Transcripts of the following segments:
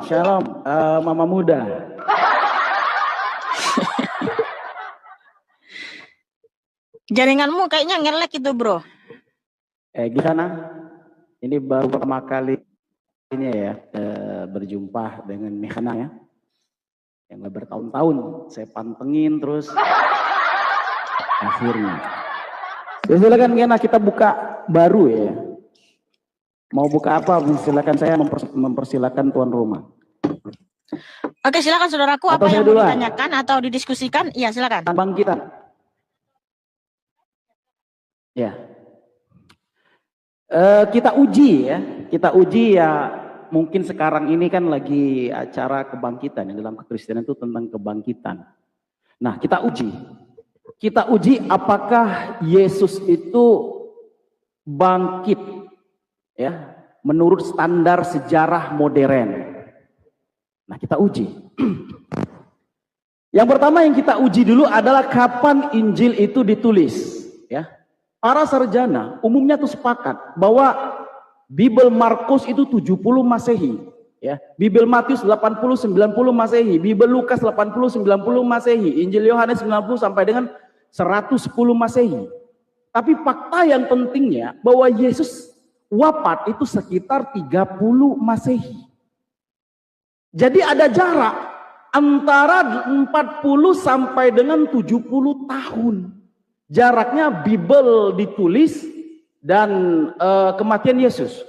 Shalom, Mama Muda. Jaringanmu kayaknya ngelek itu, bro. Gimana? Ini baru pertama kali ini ya berjumpa dengan Mehana ya. Yang bertahun-tahun saya pantengin terus. Akhirnya. Ya, silakan Mehana, kita buka baru ya. Mau buka apa? Silakan, saya mempersilakan tuan rumah. Oke, silakan saudaraku, Atau apa yang mau duluan ditanyakan atau didiskusikan? Iya, silakan. Bang kita. Ya. Kita uji ya, mungkin sekarang ini kan lagi acara kebangkitan, yang dalam kekristenan itu tentang kebangkitan. Nah, kita uji apakah Yesus itu bangkit ya menurut standar sejarah modern. Nah, kita uji. Yang pertama yang kita uji dulu adalah kapan Injil itu ditulis ya. Para sarjana umumnya tuh sepakat bahwa Bible Markus itu 70 Masehi ya. Bible Matius 80 90 Masehi, Bible Lukas 80 90 Masehi, Injil Yohanes 90 sampai dengan 110 Masehi. Tapi fakta yang pentingnya bahwa Yesus wafat itu sekitar 30 Masehi. Jadi ada jarak antara 40 sampai dengan 70 tahun. Jaraknya Bible ditulis dan kematian Yesus.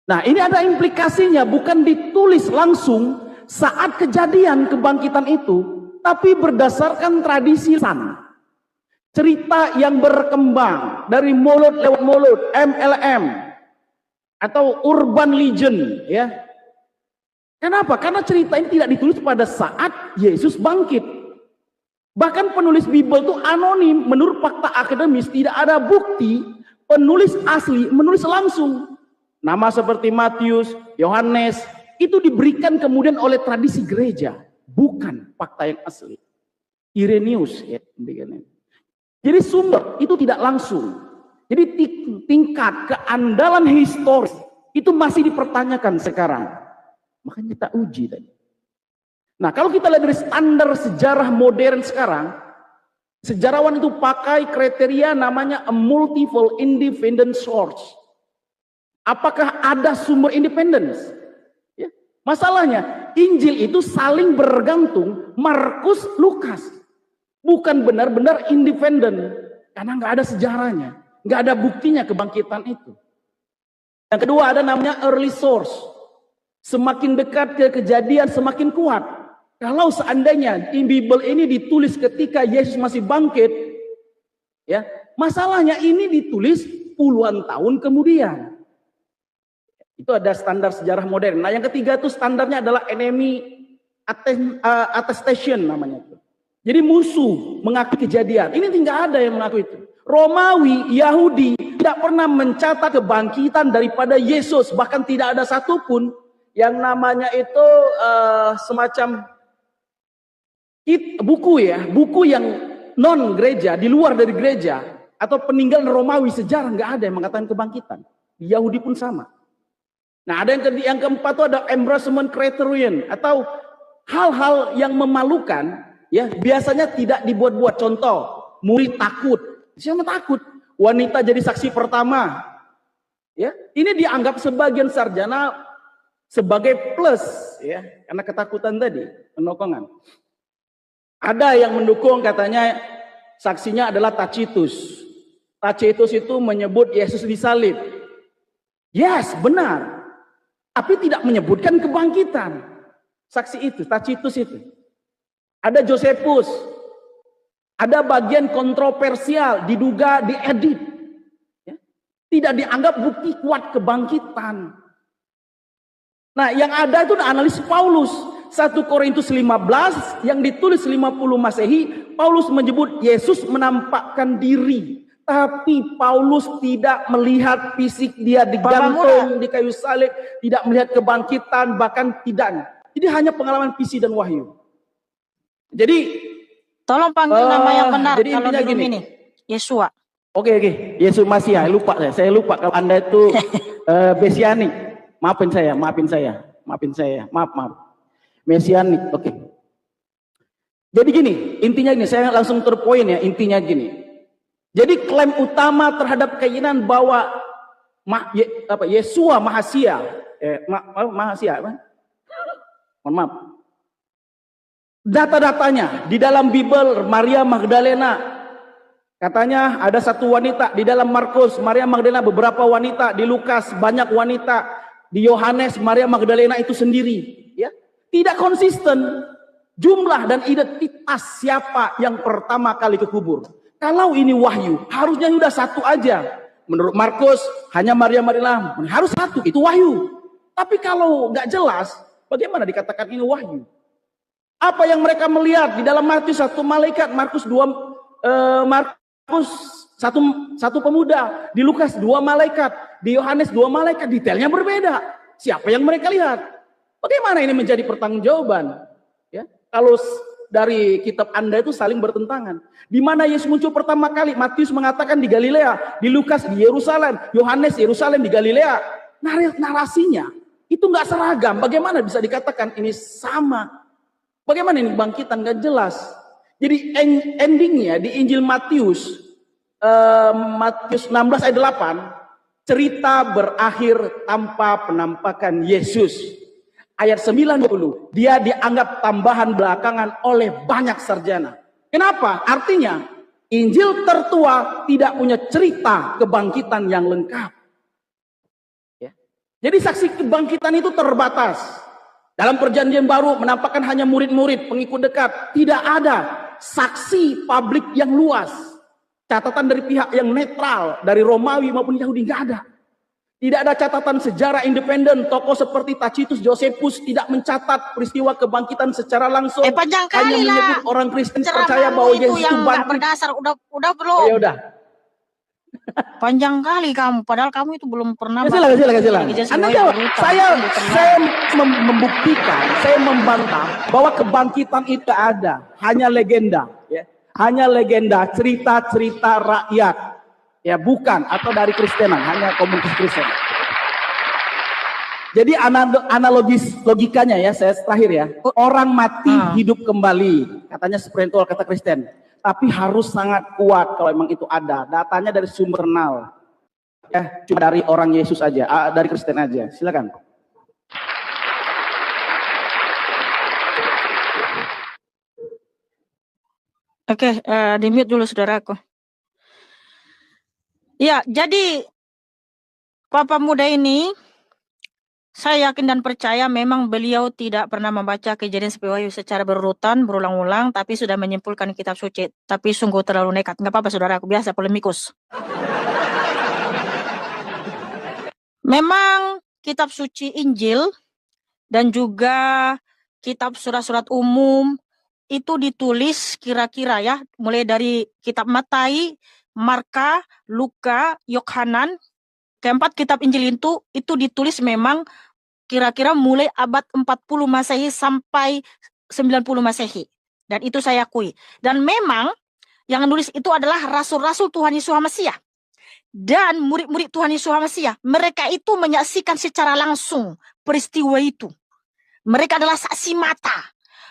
Nah, ini ada implikasinya, bukan ditulis langsung saat kejadian kebangkitan itu, tapi berdasarkan tradisi cerita yang berkembang dari mulut lewat mulut, MLM atau urban legend ya. Kenapa? Karena cerita ini tidak ditulis pada saat Yesus bangkit. Bahkan penulis Bible itu anonim, menurut fakta akademis tidak ada bukti penulis asli menulis langsung. Nama seperti Matius, Yohanes itu diberikan kemudian oleh tradisi gereja, bukan fakta yang asli. Irenaeus ya. Jadi sumber itu tidak langsung. Jadi tingkat keandalan historis itu masih dipertanyakan sekarang. Makanya kita uji tadi. Nah, kalau kita lihat dari standar sejarah modern sekarang, sejarawan itu pakai kriteria namanya a multiple independent source. Apakah ada sumber independen? Ya. Masalahnya, Injil itu saling bergantung, Markus, Lukas. Bukan benar-benar independen, karena nggak ada sejarahnya, nggak ada buktinya kebangkitan itu. Yang kedua ada namanya early source. Semakin dekat ke kejadian semakin kuat. Kalau seandainya Bible ini ditulis ketika Yesus masih bangkit, ya, masalahnya ini ditulis puluhan tahun kemudian. Itu ada standar sejarah modern. Nah, yang ketiga itu standarnya adalah enemy attestation namanya itu. Jadi musuh mengakui kejadian. Ini tidak ada yang mengaku itu. Romawi, Yahudi tidak pernah mencatat kebangkitan daripada Yesus. Bahkan tidak ada satupun yang namanya itu semacam buku ya. Buku yang non gereja, di luar dari gereja. Atau peninggalan Romawi sejarah. Nggak ada yang mengatakan kebangkitan. Yahudi pun sama. Nah, ada yang keempat itu ada embarrassment criterion. Atau hal-hal yang memalukan. Ya, biasanya tidak dibuat-buat. Contoh, murid takut. Siapa takut? Wanita jadi saksi pertama. Ya, ini dianggap sebagian sarjana sebagai plus, ya, karena ketakutan tadi, penokongan. Ada yang mendukung, katanya saksinya adalah Tacitus. Tacitus itu menyebut Yesus disalib. Yes, benar. Tapi tidak menyebutkan kebangkitan. Saksi itu, Tacitus itu. Ada Josephus, ada bagian kontroversial, diduga diedit, ya. Tidak dianggap bukti kuat kebangkitan. Nah, yang ada itu analisis Paulus, 1 Korintus 15 yang ditulis 50 Masehi, Paulus menyebut Yesus menampakkan diri, tapi Paulus tidak melihat fisik dia digantung di kayu salib, tidak melihat kebangkitan, bahkan tidak. Jadi hanya pengalaman visi dan wahyu. Jadi tolong panggil nama yang benar jadi kalau di room gini. ini. Yesua. Oke. Yesus Masiah, lupa saya lupa kalau Anda itu Besiani. Maafin saya. Maafin saya, maaf. Mesianik, oke. Jadi gini, intinya gini, saya langsung terpoin ya, intinya gini. Jadi klaim utama terhadap keinginan bahwa Yesua Mahasia, mohon maaf. Data-datanya di dalam Bible Maria Magdalena, katanya ada satu wanita di dalam Markus, Maria Magdalena beberapa wanita, di Lukas banyak wanita, di Yohanes Maria Magdalena itu sendiri, ya. Tidak konsisten jumlah dan identitas siapa yang pertama kali kekubur. Kalau ini wahyu, harusnya sudah satu aja. Menurut Markus hanya Maria Magdalena, harus satu, itu wahyu. Tapi kalau nggak jelas, bagaimana dikatakan ini wahyu? Apa yang mereka melihat di dalam Matius satu malaikat, Markus satu pemuda, di Lukas 2 malaikat, di Yohanes 2 malaikat, detailnya berbeda. Siapa yang mereka lihat? Bagaimana ini menjadi pertanggungjawaban? Ya, kalau dari kitab Anda itu saling bertentangan. Di mana Yesus muncul pertama kali? Matius mengatakan di Galilea, di Lukas di Yerusalem, Yohanes Yerusalem di Galilea. Narasinya itu nggak seragam. Bagaimana bisa dikatakan ini sama? Bagaimana ini bangkitan? Nggak jelas. Jadi endingnya di Injil Matius 16 ayat 8, cerita berakhir tanpa penampakan Yesus. Ayat 90, dia dianggap tambahan belakangan oleh banyak sarjana. Kenapa? Artinya Injil tertua tidak punya cerita kebangkitan yang lengkap. Ya. Jadi saksi kebangkitan itu terbatas. Dalam perjanjian baru menampakkan hanya murid-murid, pengikut dekat. Tidak ada saksi publik yang luas. Catatan dari pihak yang netral, dari Romawi maupun Yahudi, nggak ada. Tidak ada catatan sejarah independen. Tokoh seperti Tacitus Josephus tidak mencatat peristiwa kebangkitan secara langsung. Panjang Hanya kali menyebut lah. orang Kristen Ceramahmu percaya bahwa itu Yesus itu yang nggak bangkit. berdasar. Udah belum? Oh, ya udah. Panjang kali kamu, padahal kamu itu belum pernah. Kasihlah. Anda jawab. Saya membuktikan, saya membantah bahwa kebangkitan itu ada, hanya legenda, ya. Hanya legenda, cerita-cerita rakyat, ya, bukan atau dari Kristenan, hanya komunitas Kristen. Jadi logikanya ya, saya terakhir ya, orang mati hidup kembali, katanya spiritual kata Kristen. Tapi harus sangat kuat kalau memang itu ada. Datanya dari sumber internal. Ya, cuma dari orang Yesus aja, dari Kristen aja. Silakan. Oke, di-mute dulu saudaraku. Ya, jadi Papa Muda ini, saya yakin dan percaya memang beliau tidak pernah membaca Kejadian sampai Wahyu secara berurutan, berulang-ulang, tapi sudah menyimpulkan kitab suci. Tapi sungguh terlalu nekat. Nggak apa-apa saudaraku, biasa polemikus. Memang kitab suci Injil dan juga kitab surat-surat umum itu ditulis kira-kira ya, mulai dari kitab Matai, Marka, Luka, Yohanan, keempat kitab Injil itu ditulis memang kira-kira mulai abad 40 Masehi sampai 90 Masehi. Dan itu saya akui. Dan memang yang nulis itu adalah rasul-rasul Tuhan Yesus Mesias. Dan murid-murid Tuhan Yesus Mesias. Mereka itu menyaksikan secara langsung peristiwa itu. Mereka adalah saksi mata.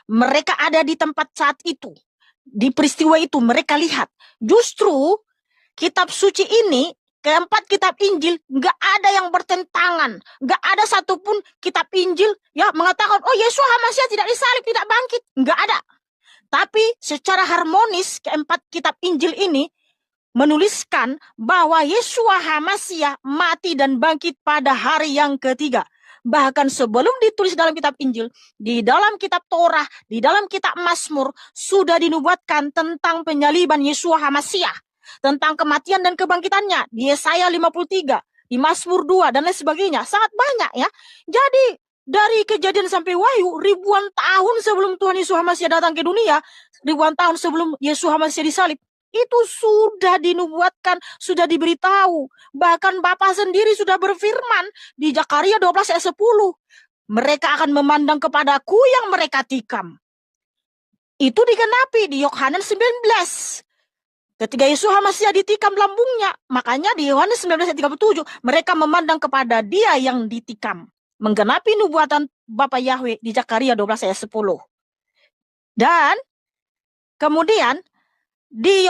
Mereka ada di tempat saat itu. Di peristiwa itu mereka lihat. Justru kitab suci ini, keempat kitab Injil, nggak ada yang bertentangan. Nggak ada satupun kitab Injil ya mengatakan, oh Yesus Mesias tidak disalib, tidak bangkit. Nggak ada. Tapi secara harmonis keempat kitab Injil ini menuliskan bahwa Yesus Mesias mati dan bangkit pada hari yang ketiga. Bahkan sebelum ditulis dalam kitab Injil, di dalam kitab Torah, di dalam kitab Mazmur, sudah dinubuatkan tentang penyaliban Yesus Mesias. Tentang kematian dan kebangkitannya di Yesaya 53, di Mazmur 2 dan lain sebagainya, sangat banyak ya. Jadi dari Kejadian sampai Wahyu, ribuan tahun sebelum Tuhan Yesus Mesias datang ke dunia, ribuan tahun sebelum Yesus Mesias disalib, itu sudah dinubuatkan, sudah diberitahu. Bahkan Bapa sendiri sudah berfirman di Zakaria 12 ayat 10, mereka akan memandang kepadaku yang mereka tikam. Itu digenapi di Yohanes 19. Ketika Yesus Mesias ditikam lambungnya, makanya di Yohanes 19 ayat 37, mereka memandang kepada dia yang ditikam. menggenapi nubuatan Bapa Yahweh di Zakaria 12 ayat 10. Dan kemudian di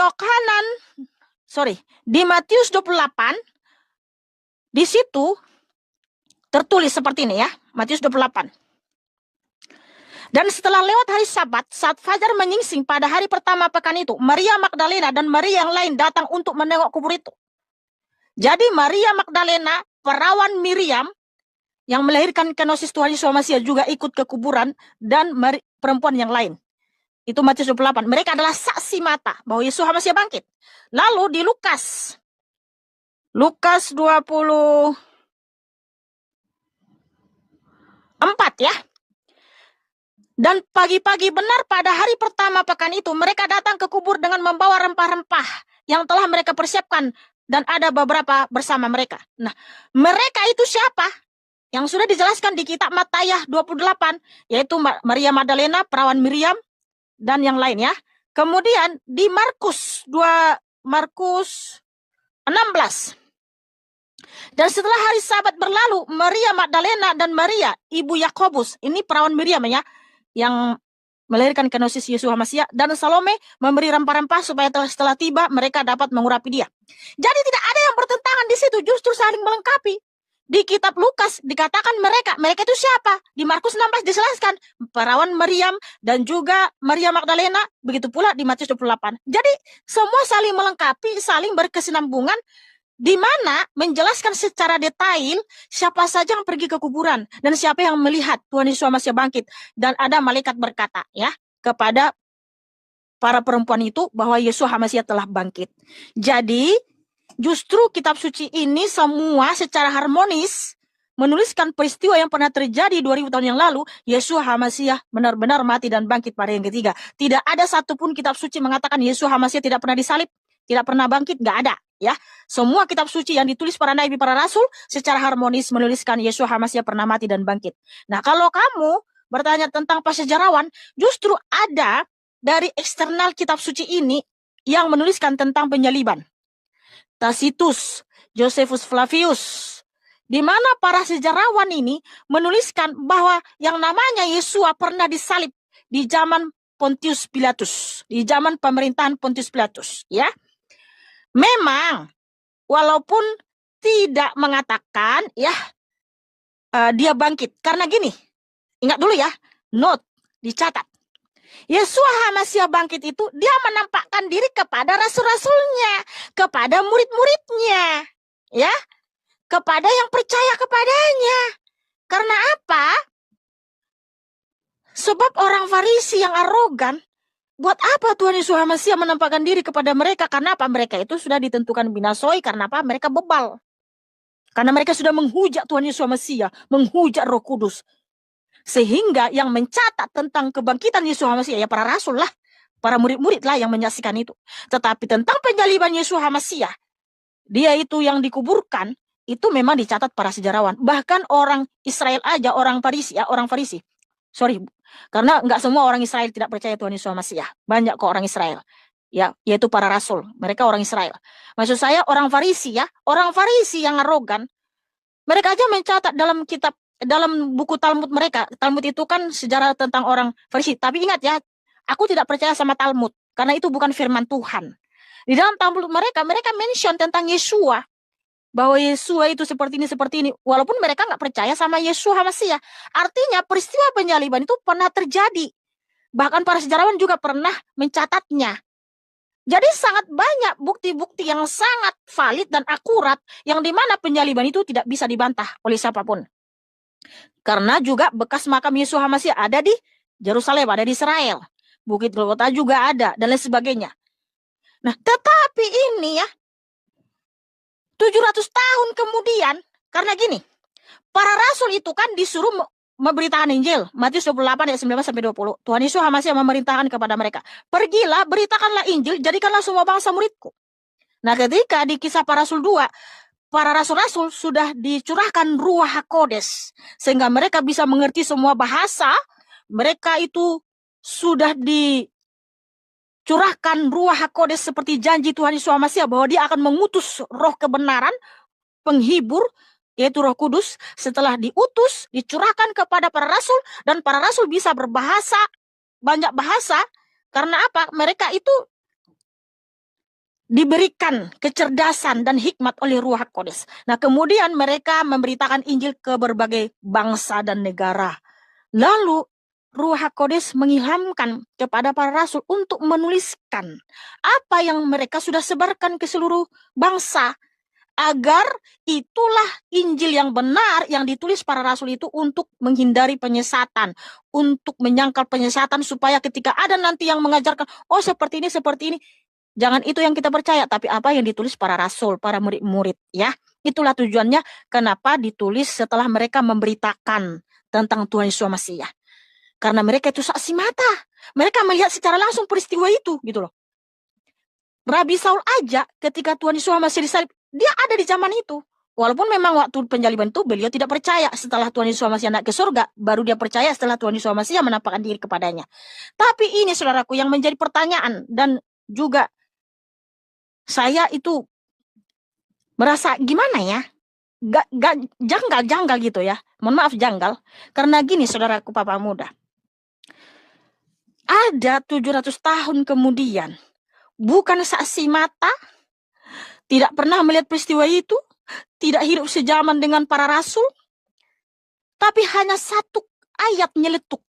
di Matius 28, di situ tertulis seperti ini ya, Matius 28. Dan setelah lewat hari Sabat, saat fajar menyingsing pada hari pertama pekan itu, Maria Magdalena dan Maria yang lain datang untuk menengok kubur itu. Jadi Maria Magdalena, perawan Miriam, yang melahirkan kenosis Tuhan Yesus Masias juga ikut ke kuburan, dan perempuan yang lain. Itu Matius 28. Mereka adalah saksi mata bahwa Yesus Masias bangkit. Lalu di Lukas 24 ya. Dan pagi-pagi benar pada hari pertama pekan itu, mereka datang ke kubur dengan membawa rempah-rempah yang telah mereka persiapkan, dan ada beberapa bersama mereka. Nah, mereka itu siapa? Yang sudah dijelaskan di kitab Matius 28, yaitu Maria Magdalena, perawan Miriam, dan yang lain ya. Kemudian di Markus 16. Dan setelah hari Sabat berlalu, Maria Magdalena dan Maria, ibu Yakobus, ini perawan Miriam ya, yang melahirkan kenosis Yesus Masias, dan Salome memberi rempah-rempah supaya setelah tiba mereka dapat mengurapi dia. Jadi tidak ada yang bertentangan di situ, justru saling melengkapi. Di kitab Lukas dikatakan mereka itu siapa? Di Markus 16 dijelaskan perawan Miriam dan juga Maria Magdalena, begitu pula di Matius 28. Jadi semua saling melengkapi, saling berkesinambungan, di mana menjelaskan secara detail siapa saja yang pergi ke kuburan dan siapa yang melihat Tuhan Yesus Masias bangkit. Dan ada malaikat berkata ya kepada para perempuan itu bahwa Yesus Masias telah bangkit. Jadi justru kitab suci ini semua secara harmonis menuliskan peristiwa yang pernah terjadi 2000 tahun yang lalu. Yesus Masias benar-benar mati dan bangkit pada yang ketiga. Tidak ada satupun kitab suci mengatakan Yesus Masias tidak pernah disalib, tidak pernah bangkit, nggak ada. Ya, semua kitab suci yang ditulis para nabi, para rasul secara harmonis menuliskan Yesus Masias pernah mati dan bangkit. Nah, kalau kamu bertanya tentang para sejarawan, justru ada dari eksternal kitab suci ini yang menuliskan tentang penyaliban. Tacitus, Josephus Flavius, di mana para sejarawan ini menuliskan bahwa yang namanya Yesus pernah disalib di zaman Pontius Pilatus, di zaman pemerintahan Pontius Pilatus, ya. Memang walaupun tidak mengatakan ya dia bangkit, karena gini, ingat dulu ya, note, dicatat. Yesus Masias bangkit itu dia menampakkan diri kepada rasul-rasulnya, kepada murid-muridnya, ya, kepada yang percaya kepadanya. Karena apa? Sebab orang Farisi yang arogan, buat apa Tuhan Yesus Masias menampakkan diri kepada mereka? Karena apa? Mereka itu sudah ditentukan binasoi. Karena apa? Mereka bebal. Karena mereka sudah menghujat Tuhan Yesus Masias, menghujat Roh Kudus. Sehingga yang mencatat tentang kebangkitan Yesus Masias ya para rasul lah, para murid-murid lah yang menyaksikan itu. Tetapi tentang penyaliban Yesus Masias, dia itu yang dikuburkan, itu memang dicatat para sejarawan. Bahkan orang Israel aja, orang Farisi, sorry, karena nggak semua orang Israel tidak percaya Tuhan Yesus Masias. Banyak kok orang Israel, ya, yaitu para rasul. Mereka orang Israel. Maksud saya orang Farisi ya, orang Farisi yang arogan. Mereka aja mencatat dalam kitab, dalam buku Talmud mereka. Talmud itu kan sejarah tentang orang Farisi. Tapi ingat ya, aku tidak percaya sama Talmud karena itu bukan firman Tuhan. Di dalam Talmud mereka mention tentang Yesua, bahwa Yesua itu seperti ini, walaupun mereka nggak percaya sama Yesus Masias. Artinya peristiwa penyaliban itu pernah terjadi, bahkan para sejarawan juga pernah mencatatnya. Jadi sangat banyak bukti-bukti yang sangat valid dan akurat, yang dimana penyaliban itu tidak bisa dibantah oleh siapapun. Karena juga bekas makam Yesus Masias ada di Yerusalem, ada di Israel, Bukit Golgota juga ada, dan lain sebagainya. Nah, tetapi ini ya, 700 tahun kemudian, karena gini, para rasul itu kan disuruh memberitakan Injil. Matius 28 ayat 19-20. Tuhan Yesus Masias memerintahkan kepada mereka, pergilah, beritakanlah Injil, jadikanlah semua bangsa muridku. Nah, ketika di Kisah Para Rasul 2, para rasul-rasul sudah dicurahkan Ruach HaKodes, sehingga mereka bisa mengerti semua bahasa. Mereka itu sudah curahkan Ruach HaKodes seperti janji Tuhan Yesus Masias bahwa dia akan mengutus roh kebenaran, penghibur, yaitu Roh Kudus, setelah diutus, dicurahkan kepada para rasul, dan para rasul bisa berbahasa, banyak bahasa, karena apa? Mereka itu diberikan kecerdasan dan hikmat oleh Ruh Kudus. Nah, kemudian mereka memberitakan Injil ke berbagai bangsa dan negara. Lalu Ruh Kudus mengilhamkan kepada para rasul untuk menuliskan apa yang mereka sudah sebarkan ke seluruh bangsa, agar itulah Injil yang benar yang ditulis para rasul itu untuk menghindari penyesatan, untuk menyangkal penyesatan, supaya ketika ada nanti yang mengajarkan, oh seperti ini, jangan itu yang kita percaya, tapi apa yang ditulis para rasul, para murid-murid, ya. Itulah tujuannya kenapa ditulis setelah mereka memberitakan tentang Tuhan Yesus Mesias. Karena mereka itu saksi mata. Mereka melihat secara langsung peristiwa itu, gitu loh. Rabi Saul aja ketika Tuhan Yesus Mesias disalib, dia ada di zaman itu. Walaupun memang waktu penjaliban itu beliau tidak percaya. Setelah Tuhan Yesus Mesias naik ke surga, baru dia percaya setelah Tuhan Yesus Mesias menampakkan diri kepadanya. Tapi ini saudaraku yang menjadi pertanyaan, dan juga saya itu merasa gimana ya, janggal gitu ya. Mohon maaf, janggal. Karena gini saudaraku Papa Muda, ada 700 tahun kemudian, bukan saksi mata, tidak pernah melihat peristiwa itu, tidak hidup sejaman dengan para rasul, tapi hanya satu ayat nyeletuk.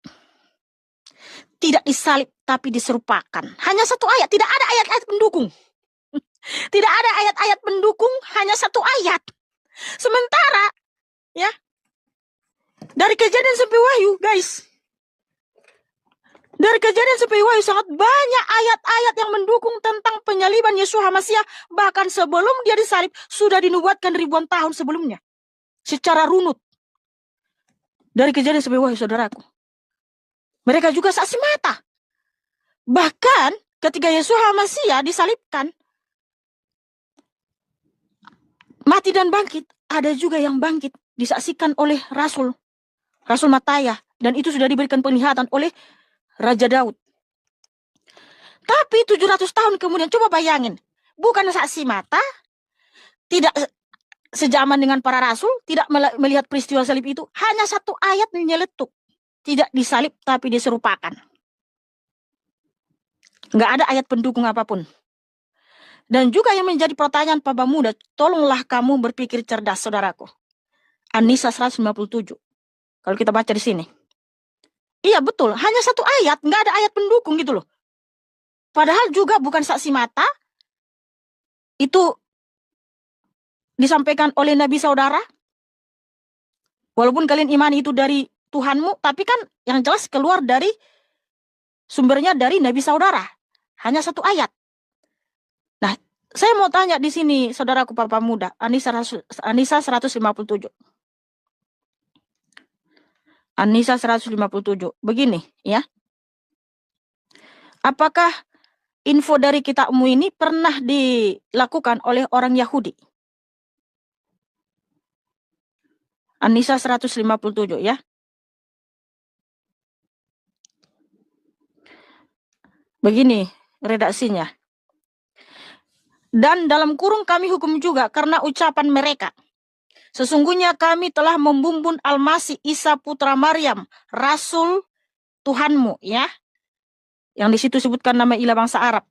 Tidak disalib tapi diserupakan. Hanya satu ayat, tidak ada ayat-ayat pendukung. Tidak ada ayat-ayat pendukung, hanya satu ayat. Sementara, ya, dari Kejadian sampai Wahyu, guys. Dari Kejadian sampai Wahyu sangat banyak ayat-ayat yang mendukung tentang penyaliban Yesus Mesias. Bahkan sebelum dia disalib, sudah dinubuatkan ribuan tahun sebelumnya. Secara runut. Dari Kejadian sampai Wahyu, saudaraku. Mereka juga saksi mata. Bahkan ketika Yesus Mesias disalibkan, mati dan bangkit, ada juga yang bangkit, disaksikan oleh Rasul Mataya, dan itu sudah diberikan penglihatan oleh Raja Daud. Tapi 700 tahun kemudian, coba bayangin, bukan saksi mata, tidak sejaman dengan para rasul, tidak melihat peristiwa salib itu, hanya satu ayat menyeletuk, tidak disalib tapi diserupakan. Nggak ada ayat pendukung apapun. Dan juga yang menjadi pertanyaan Papa Muda, tolonglah kamu berpikir cerdas, saudaraku. An-Nisa 157. Kalau kita baca di sini. Iya betul, hanya satu ayat, nggak ada ayat pendukung gitu loh. Padahal juga bukan saksi mata, itu disampaikan oleh Nabi saudara. Walaupun kalian imani itu dari Tuhanmu, tapi kan yang jelas keluar dari sumbernya dari Nabi saudara. Hanya satu ayat. Nah, saya mau tanya di sini, saudaraku Papa Muda, An-Nisa 157. An-Nisa 157. Begini, ya. Apakah info dari kitabmu ini pernah dilakukan oleh orang Yahudi? An-Nisa 157, ya. Begini redaksinya. Dan dalam kurung kami hukum juga karena ucapan mereka. Sesungguhnya kami telah membumbun Al-Masih Isa putra Maryam, Rasul Tuhanmu, ya. Yang di situ sebutkan nama ilah bangsa Arab.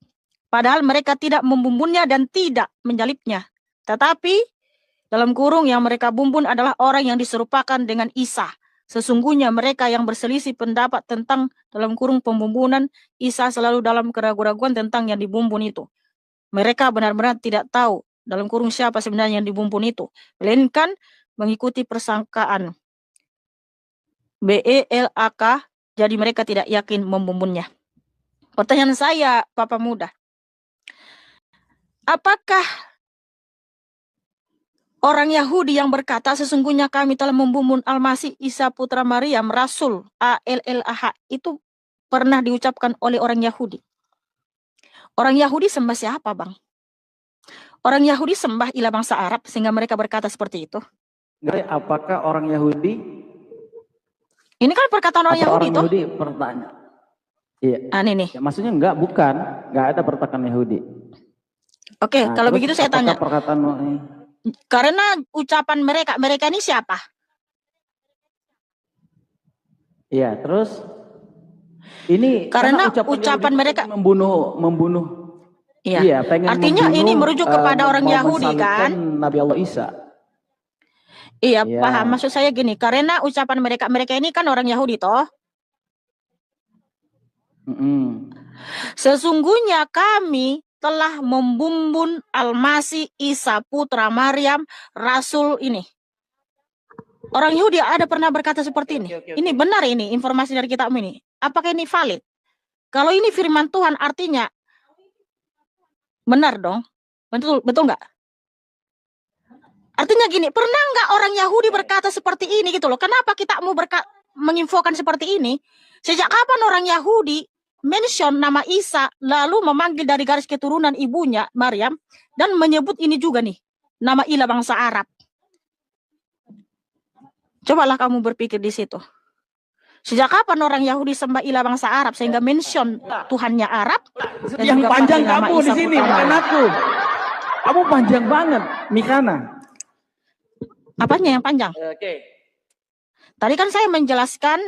Padahal mereka tidak membumbunnya dan tidak menyalibnya. Tetapi dalam kurung yang mereka bumbun adalah orang yang diserupakan dengan Isa. Sesungguhnya mereka yang berselisih pendapat tentang dalam kurung pembumbunan Isa selalu dalam keraguan-raguan tentang yang dibumbun itu. Mereka benar-benar tidak tahu dalam kurung siapa sebenarnya yang dibumbun itu, melainkan mengikuti persangkaan BELAK, jadi mereka tidak yakin membumbunnya. Pertanyaan saya, Papa Muda, apakah orang Yahudi yang berkata sesungguhnya kami telah membumbun Al-Masih Isa putra Maryam, Rasul ALLAH, itu pernah diucapkan oleh orang Yahudi? Orang Yahudi sembah siapa, Bang? Orang Yahudi sembah ilah bangsa Arab sehingga mereka berkata seperti itu. Apakah orang Yahudi? Ini kan perkataan orang Yahudi itu. Yahudi pertanyaan. Iya. Ini. Ya, maksudnya enggak ada perkataan Yahudi. Oke, kalau begitu saya tanya. Perkataan Karena ucapan mereka ini siapa? Iya, terus ini Karena ucapan ucapan Yahudi mereka, membunuh. iya. Iya, pengen Artinya ini merujuk kepada orang mau Yahudi kan? mensalibkan Nabi Allah Isa. Iya, Iya. paham. Maksud saya gini, karena ucapan mereka ini kan orang Yahudi toh. Sesungguhnya kami telah membumbun Al-Masih Isa putra Maryam, Rasul ini. Orang Yahudi ada pernah berkata seperti ini. Ini benar ini informasi dari kitabmu ini. Apakah ini valid? Kalau ini firman Tuhan artinya benar dong. Betul nggak? Artinya gini, pernah nggak orang Yahudi berkata seperti ini gitu loh? Kenapa kita mau menginfokan seperti ini? Sejak kapan orang Yahudi mention nama Isa lalu memanggil dari garis keturunan ibunya Maryam dan menyebut ini juga nih nama ilah bangsa Arab? Cobalah kamu berpikir di situ. Sejak kapan orang Yahudi sembah ilah bangsa Arab sehingga mention Tuhannya Arab? Yang panjang kamu di sini, bukan aku. Kamu panjang banget, Mikana. Apanya yang panjang? Oke. Tadi kan saya menjelaskan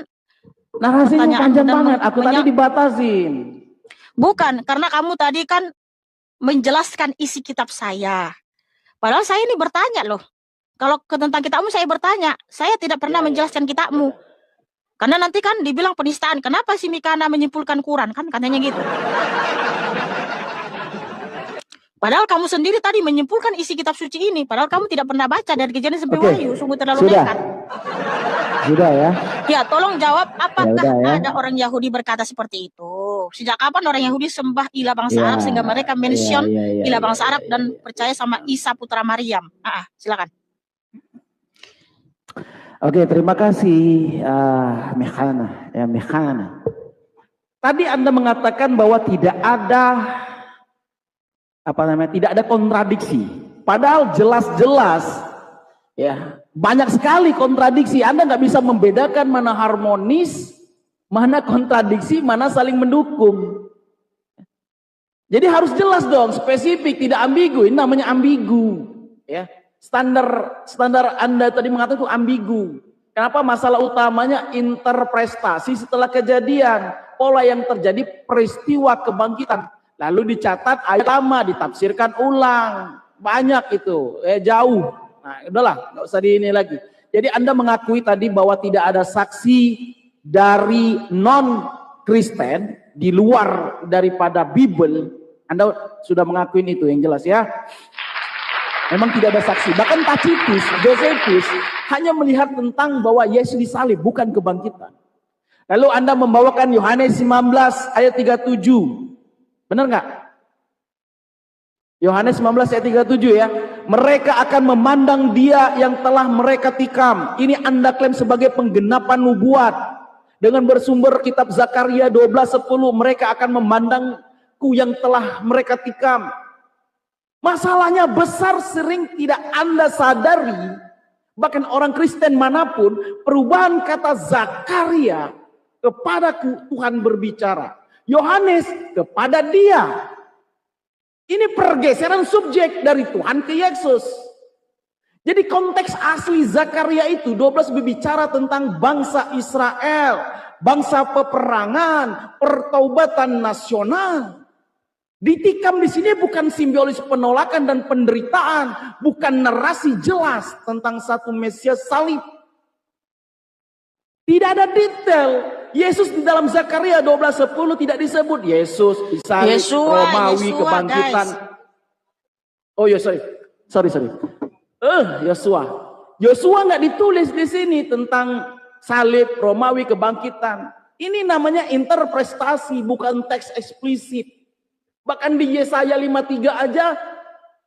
narasinya panjang banget. Aku tadi dibatasin. Bukan, karena kamu tadi kan menjelaskan isi kitab saya. Padahal saya ini bertanya loh. Kalau tentang kitabmu saya bertanya. Saya tidak pernah menjelaskan kitabmu. Karena nanti kan dibilang penistaan. Kenapa si Mikana menyimpulkan Quran? Kan katanya gitu. Padahal kamu sendiri tadi menyimpulkan isi kitab suci ini. Padahal kamu tidak pernah baca dari Kejadian sampai Wahyu. Sungguh terlalu nekat. Sudah ya. Ya, tolong jawab apakah ada orang Yahudi berkata seperti itu? Sejak kapan orang Yahudi sembah ilah bangsa Arab sehingga mereka mention ilah bangsa Arab dan percaya sama Isa putra Maryam? Silakan. Oke, terima kasih Mikana. Tadi Anda mengatakan bahwa tidak ada tidak ada kontradiksi. Padahal jelas-jelas ya, banyak sekali kontradiksi. Anda nggak bisa membedakan mana harmonis, mana kontradiksi, mana saling mendukung. Jadi harus jelas dong, spesifik, tidak ambigu. Ini namanya ambigu. Ya, standar Anda tadi mengatakan itu ambigu. Kenapa? Masalah utamanya interpretasi setelah kejadian, pola yang terjadi peristiwa kebangkitan. Lalu dicatat ayat lama, ditafsirkan ulang. Banyak itu, jauh. Nah, udahlah, nggak usah di ini lagi. Jadi Anda mengakui tadi bahwa tidak ada saksi dari non-Kristen di luar daripada Bible. Anda sudah mengakui itu yang jelas ya. Memang tidak ada saksi. Bahkan Tacitus, Josephus hanya melihat tentang bahwa Yesus disalib, bukan kebangkitan. Lalu Anda membawakan Yohanes 19 ayat 37. Benar nggak? Yohanes 19 ayat 37 ya. Mereka akan memandang dia yang telah mereka tikam. Ini Anda klaim sebagai penggenapan nubuat. Dengan bersumber kitab Zakaria 12:10, mereka akan memandangku yang telah mereka tikam. Masalahnya besar, sering tidak Anda sadari. Bahkan orang Kristen manapun, perubahan kata Zakaria kepadaku Tuhan berbicara. Yohanes kepada dia. Ini pergeseran subjek dari Tuhan ke Yesus. Jadi konteks asli Zakaria itu 12 berbicara tentang bangsa Israel, bangsa peperangan, pertaubatan nasional. Ditikam di sini bukan simbolis penolakan dan penderitaan, bukan narasi jelas tentang satu Mesias salib. Tidak ada detail. Yesus di dalam Zakaria 12:10 tidak disebut Yesus disalib, Romawi, kebangkitan. Guys. Oh ya, sorry. Yosua nggak ditulis di sini tentang salib, Romawi, kebangkitan. Ini namanya interpretasi, bukan teks eksplisit. Bahkan di Yesaya 53 aja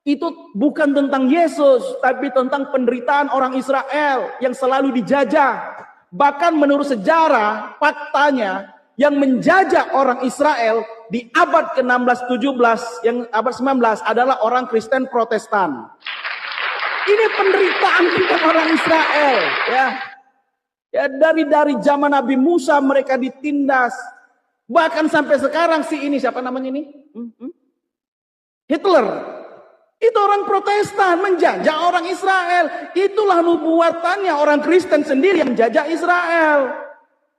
itu bukan tentang Yesus, tapi tentang penderitaan orang Israel yang selalu dijajah. Bahkan menurut sejarah, faktanya yang menjajah orang Israel di abad ke-16-17, yang abad 19 adalah orang Kristen Protestan. Ini penderitaan tentang orang Israel, ya. Ya, dari zaman Nabi Musa mereka ditindas. Bahkan sampai sekarang si ini siapa namanya ini? Hitler. Itu orang Protestan menjajah orang Israel. Itulah nubuatannya, orang Kristen sendiri yang menjajah Israel.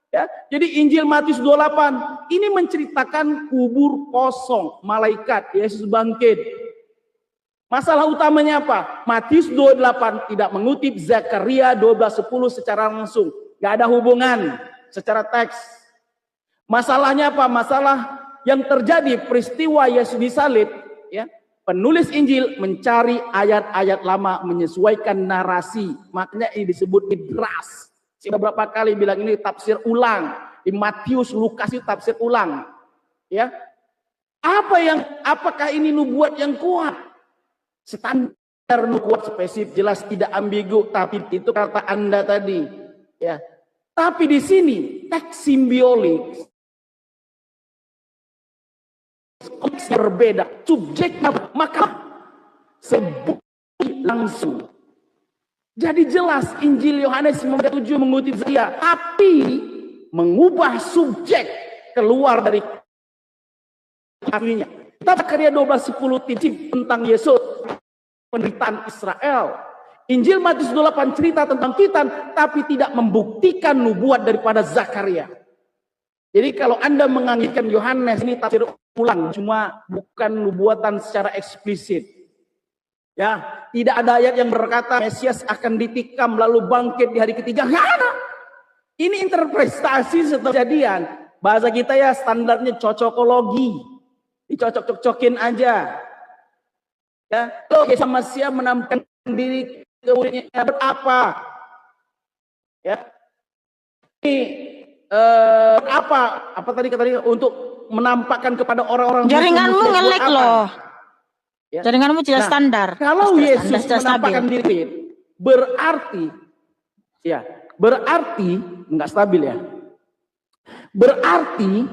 Ya, jadi Injil Matius 28 ini menceritakan kubur kosong, malaikat, Yesus bangkit. Masalah utamanya apa? Matius 28 tidak mengutip Zakaria 12:10 secara langsung. Gak ada hubungan secara teks. Masalahnya apa? Masalah yang terjadi peristiwa Yesus disalib, ya. Penulis Injil mencari ayat-ayat lama menyesuaikan narasi. Makanya ini disebut midras. Sudah berapa kali bilang ini tafsir ulang. Di Matius, Lukas itu tafsir ulang. Ya. Apakah ini nubuat yang kuat? Standar nubuat spesifik, jelas tidak ambigu, tapi itu kata Anda tadi. Ya. Tapi di sini teks simbiolik berbeda, subjeknya maka sebut langsung. Jadi jelas Injil Yohanes 7 mengutip Zakaria, tapi mengubah subjek keluar dari aslinya. Zakaria 12:10 titik tentang Yesus, penderitaan Israel. Injil Matius 28 cerita tentang kita, tapi tidak membuktikan nubuat daripada Zakaria. Jadi kalau Anda menganggitkan Yohanes ini tafsir ulang, cuma bukan nubuatan secara eksplisit. Ya, tidak ada ayat yang berkata Mesias akan ditikam lalu bangkit di hari ketiga. Nggak ada. Ini interpretasi setelah kejadian. Bahasa kita ya standarnya cocokologi. Dicocok-cocokin aja. Ya, kalau Yesus Mesias menampakkan diri ke muridnya berapa? Ya. Ini apa tadi katanya untuk menampakkan kepada orang-orang Jaringanmu nge-lag loh. Ya. Jaringanmu tidak standar. Kalau tidak Yesus menampakkan diri, berarti enggak stabil ya. Berarti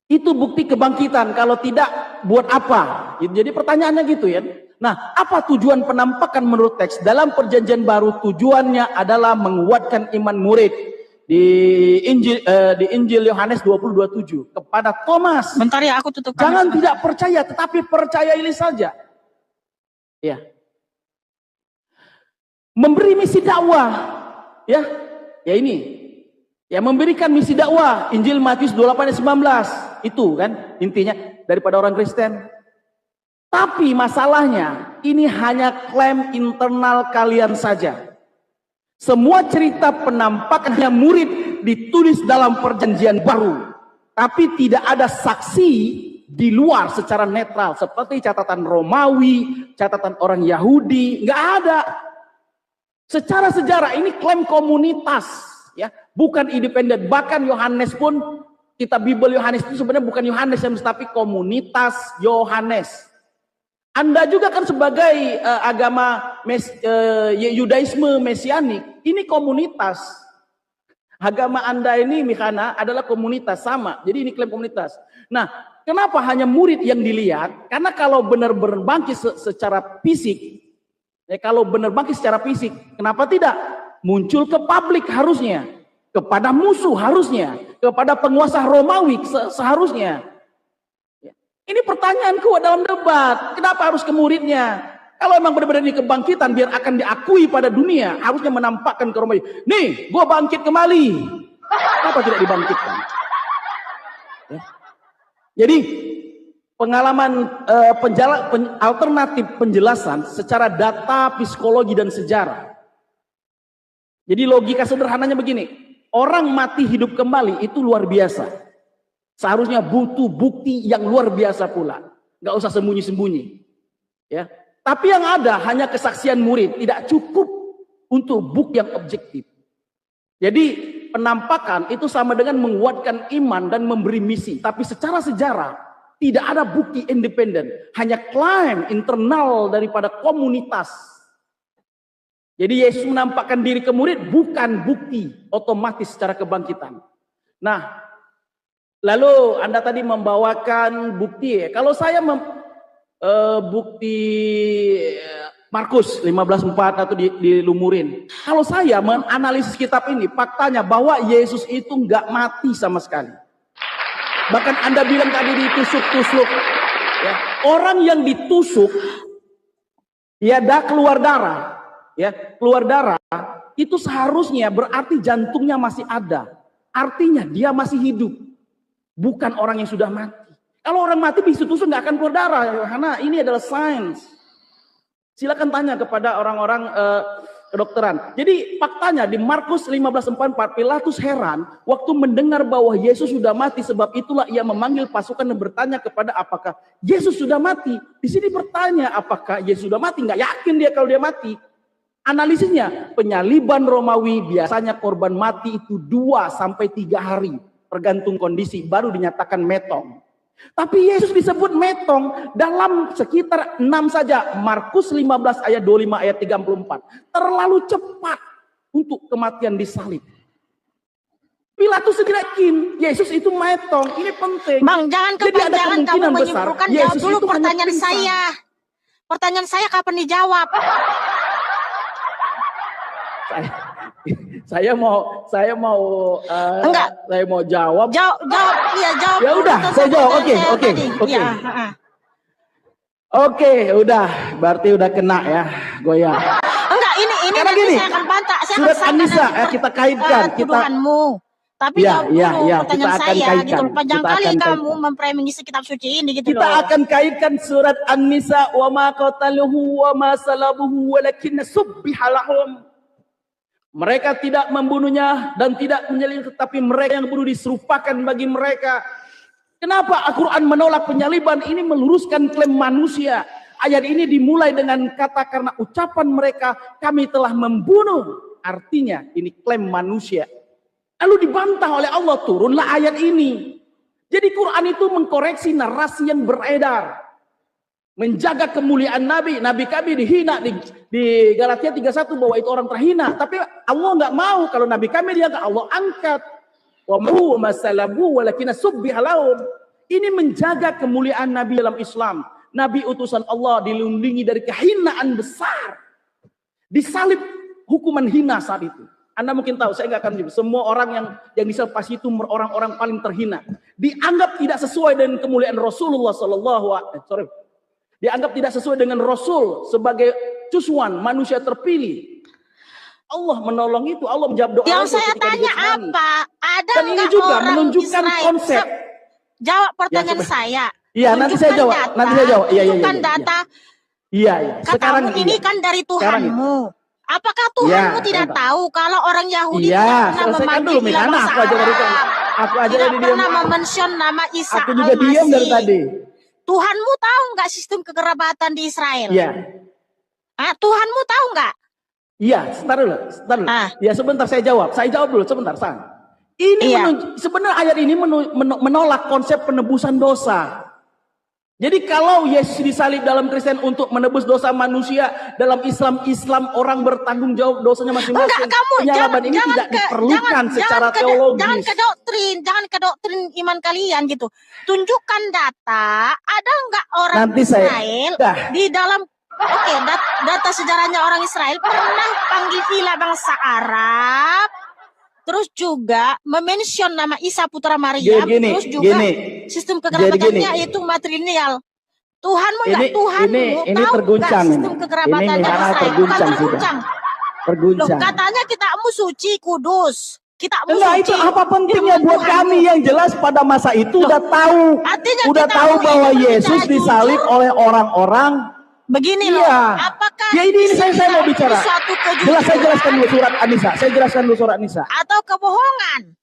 itu bukti kebangkitan. Kalau tidak, buat apa? Jadi pertanyaannya gitu ya. Nah, apa tujuan penampakan menurut teks? Dalam perjanjian baru tujuannya adalah menguatkan iman murid. Di Injil Yohanes 20:27 kepada Thomas. Bentar ya, aku tutup. Jangan tidak percaya, tetapi percayai saja. Ya. Memberi misi dakwah. Ya. Ya ini. Ya, memberikan misi dakwah. Injil Matius 28:19. Itu kan intinya daripada orang Kristen. Tapi masalahnya ini hanya klaim internal kalian saja. Semua cerita penampakannya murid ditulis dalam perjanjian baru. Tapi tidak ada saksi di luar secara netral. Seperti catatan Romawi, catatan orang Yahudi. Nggak ada. Secara sejarah ini klaim komunitas. Ya, bukan independen. Bahkan Yohanes pun, kitab Bible Yohanes itu sebenarnya bukan Yohanes, tapi komunitas Yohanes. Anda juga kan sebagai agama Yudaisme Mesianik, ini komunitas. Agama Anda ini Mihana adalah komunitas sama. Jadi ini klaim komunitas. Nah, kenapa hanya murid yang dilihat? Karena kalau benar-benar bangkit secara fisik, kalau benar bangkit secara fisik, kenapa tidak muncul ke publik harusnya, kepada musuh harusnya, kepada penguasa Romawi seharusnya. Ini pertanyaanku dalam debat. Kenapa harus ke muridnya? Kalau memang benar-benar ini kebangkitan biar akan diakui pada dunia, harusnya menampakkan ke Romawi. Nih, gue bangkit kembali. Kenapa tidak dibangkitkan? Ya. Jadi pengalaman alternatif penjelasan secara data, psikologi dan sejarah. Jadi logika sederhananya begini, orang mati hidup kembali itu luar biasa. Seharusnya butuh bukti yang luar biasa pula. Nggak usah sembunyi-sembunyi. Ya. Tapi yang ada hanya kesaksian murid. Tidak cukup untuk bukti yang objektif. Jadi penampakan itu sama dengan menguatkan iman dan memberi misi. Tapi secara sejarah tidak ada bukti independen. Hanya klaim internal daripada komunitas. Jadi Yesus menampakkan diri ke murid bukan bukti otomatis secara kebangkitan. Nah, lalu Anda tadi membawakan bukti ya. Kalau saya bukti Markus 15:4 atau dilumurin. Kalau saya menganalisis kitab ini, faktanya bahwa Yesus itu nggak mati sama sekali. Bahkan Anda bilang tadi ditusuk-tusuk. Ya. Orang yang ditusuk Ya, keluar darah. Ya, keluar darah itu seharusnya berarti jantungnya masih ada. Artinya dia masih hidup. Bukan orang yang sudah mati. Kalau orang mati bisu-tusuk nggak akan keluar darah, karena ini adalah sains. Silakan tanya kepada orang-orang kedokteran. Jadi faktanya di Markus 15:44 Pilatus heran waktu mendengar bahwa Yesus sudah mati, sebab itulah ia memanggil pasukan dan bertanya kepada apakah Yesus sudah mati. Di sini bertanya apakah Yesus sudah mati, nggak yakin dia kalau dia mati. Analisisnya, penyaliban Romawi biasanya korban mati itu 2 sampai 3 hari, tergantung kondisi, baru dinyatakan metong. Tapi Yesus disebut metong dalam sekitar 6 saja. Markus 15 ayat 25 ayat 34. Terlalu cepat untuk kematian disalib. Pilatus segera yakin Yesus itu metong. Ini penting. Bang, jangan kepanjangan kamu menyimpulkan. Jawab Yesus dulu itu pertanyaan saya. Pertanyaan saya kapan dijawab? Saya mau enggak, saya mau jawab. Jawab, iya jawab. Ya udah, saya jawab. Oke. Oke, udah. Berarti udah kena ya, goyang. Enggak, ini karena nanti gini, saya akan bantah. Saya surat akan An-Nisa kita kaitkan. tuduhanmu. Tapi jawab dulu pertanyaan kita akan saya kaitkan. gitu. Panjang Kita kali akan kamu kaitkan. mempremisi kitab suci ini gitu Kita loh. akan kaitkan surat An-Nisa, wa ma qataluhu wa ma salabuhu walakinna subbiha lahum. Mereka tidak membunuhnya dan tidak menyalib, tetapi mereka yang bunuh diserupakan bagi mereka. Kenapa Al-Quran menolak penyaliban? Ini meluruskan klaim manusia. Ayat ini dimulai dengan kata karena ucapan mereka kami telah membunuh. Artinya ini klaim manusia. Lalu dibantah oleh Allah, turunlah ayat ini. Jadi Quran itu mengkoreksi narasi yang beredar. Menjaga kemuliaan Nabi. Nabi kami dihina di Galatia 3:1 bahwa itu orang terhina. Tapi Allah nggak mau kalau Nabi kami diangkat, Allah angkat. Wa ma salabu walakinna subbiha lahum. Ini menjaga kemuliaan Nabi dalam Islam. Nabi utusan Allah dilindungi dari kehinaan besar. Disalib hukuman hina saat itu. Anda mungkin tahu, saya nggak akan jawab. Semua orang yang disalib pas itu orang-orang paling terhina. Dianggap tidak sesuai dengan kemuliaan Rasulullah dianggap tidak sesuai dengan Rasul sebagai cusuan manusia terpilih. Allah menolong itu, Allah menjawab doa. Yang saya tanya apa? Ada dan ini juga orang menunjukkan Israel? konsep. Jawab pertanyaan saya. Iya, nanti saya jawab. Data, nanti saya jawab. Iya. Tunjukkan data. Iya. Sekarang ini kan dari Tuhanmu. Apakah Tuhanmu tidak tahu kalau orang Yahudi tidak pernah memanggil dia bahasa Arab? Aku aja tidak pernah memention nama Isa Aku juga diam dari tadi. Tuhanmu tahu nggak sistem kekerabatan di Israel? Iya. Tuhanmu tahu nggak? Iya, sebentar dulu. Ya sebentar saya jawab. Saya jawab dulu sebentar, Sang. Ini sebenarnya ayat ini menolak konsep penebusan dosa. Jadi kalau Yesus disalib dalam Kristen untuk menebus dosa manusia, dalam Islam orang bertanggung jawab dosanya masing-masing. Penyalaban ini tidak diperlukan secara teologis. Jangan ke doktrin iman kalian gitu. Tunjukkan data, ada nggak orang Nanti Israel di dalam data sejarahnya orang Israel pernah panggil ilah bangsa Arab, terus juga memention nama Isa putra Maryam, terus juga sistem kekerabatannya itu matrilineal. Tuhanmu enggak? Tuhanmu ini tahu terguncang enggak sistem kekerabatannya Israel? terguncang. Loh, katanya kitabmu suci, kudus. Kitabmu suci. Itu apa pentingnya buat kami yang jelas pada masa itu udah tahu bahwa Yesus disalib oleh orang-orang. Begini loh, apakah ini saya mau bicara. Saya jelaskan dulu surat An-Nisa. Atau kebohongan?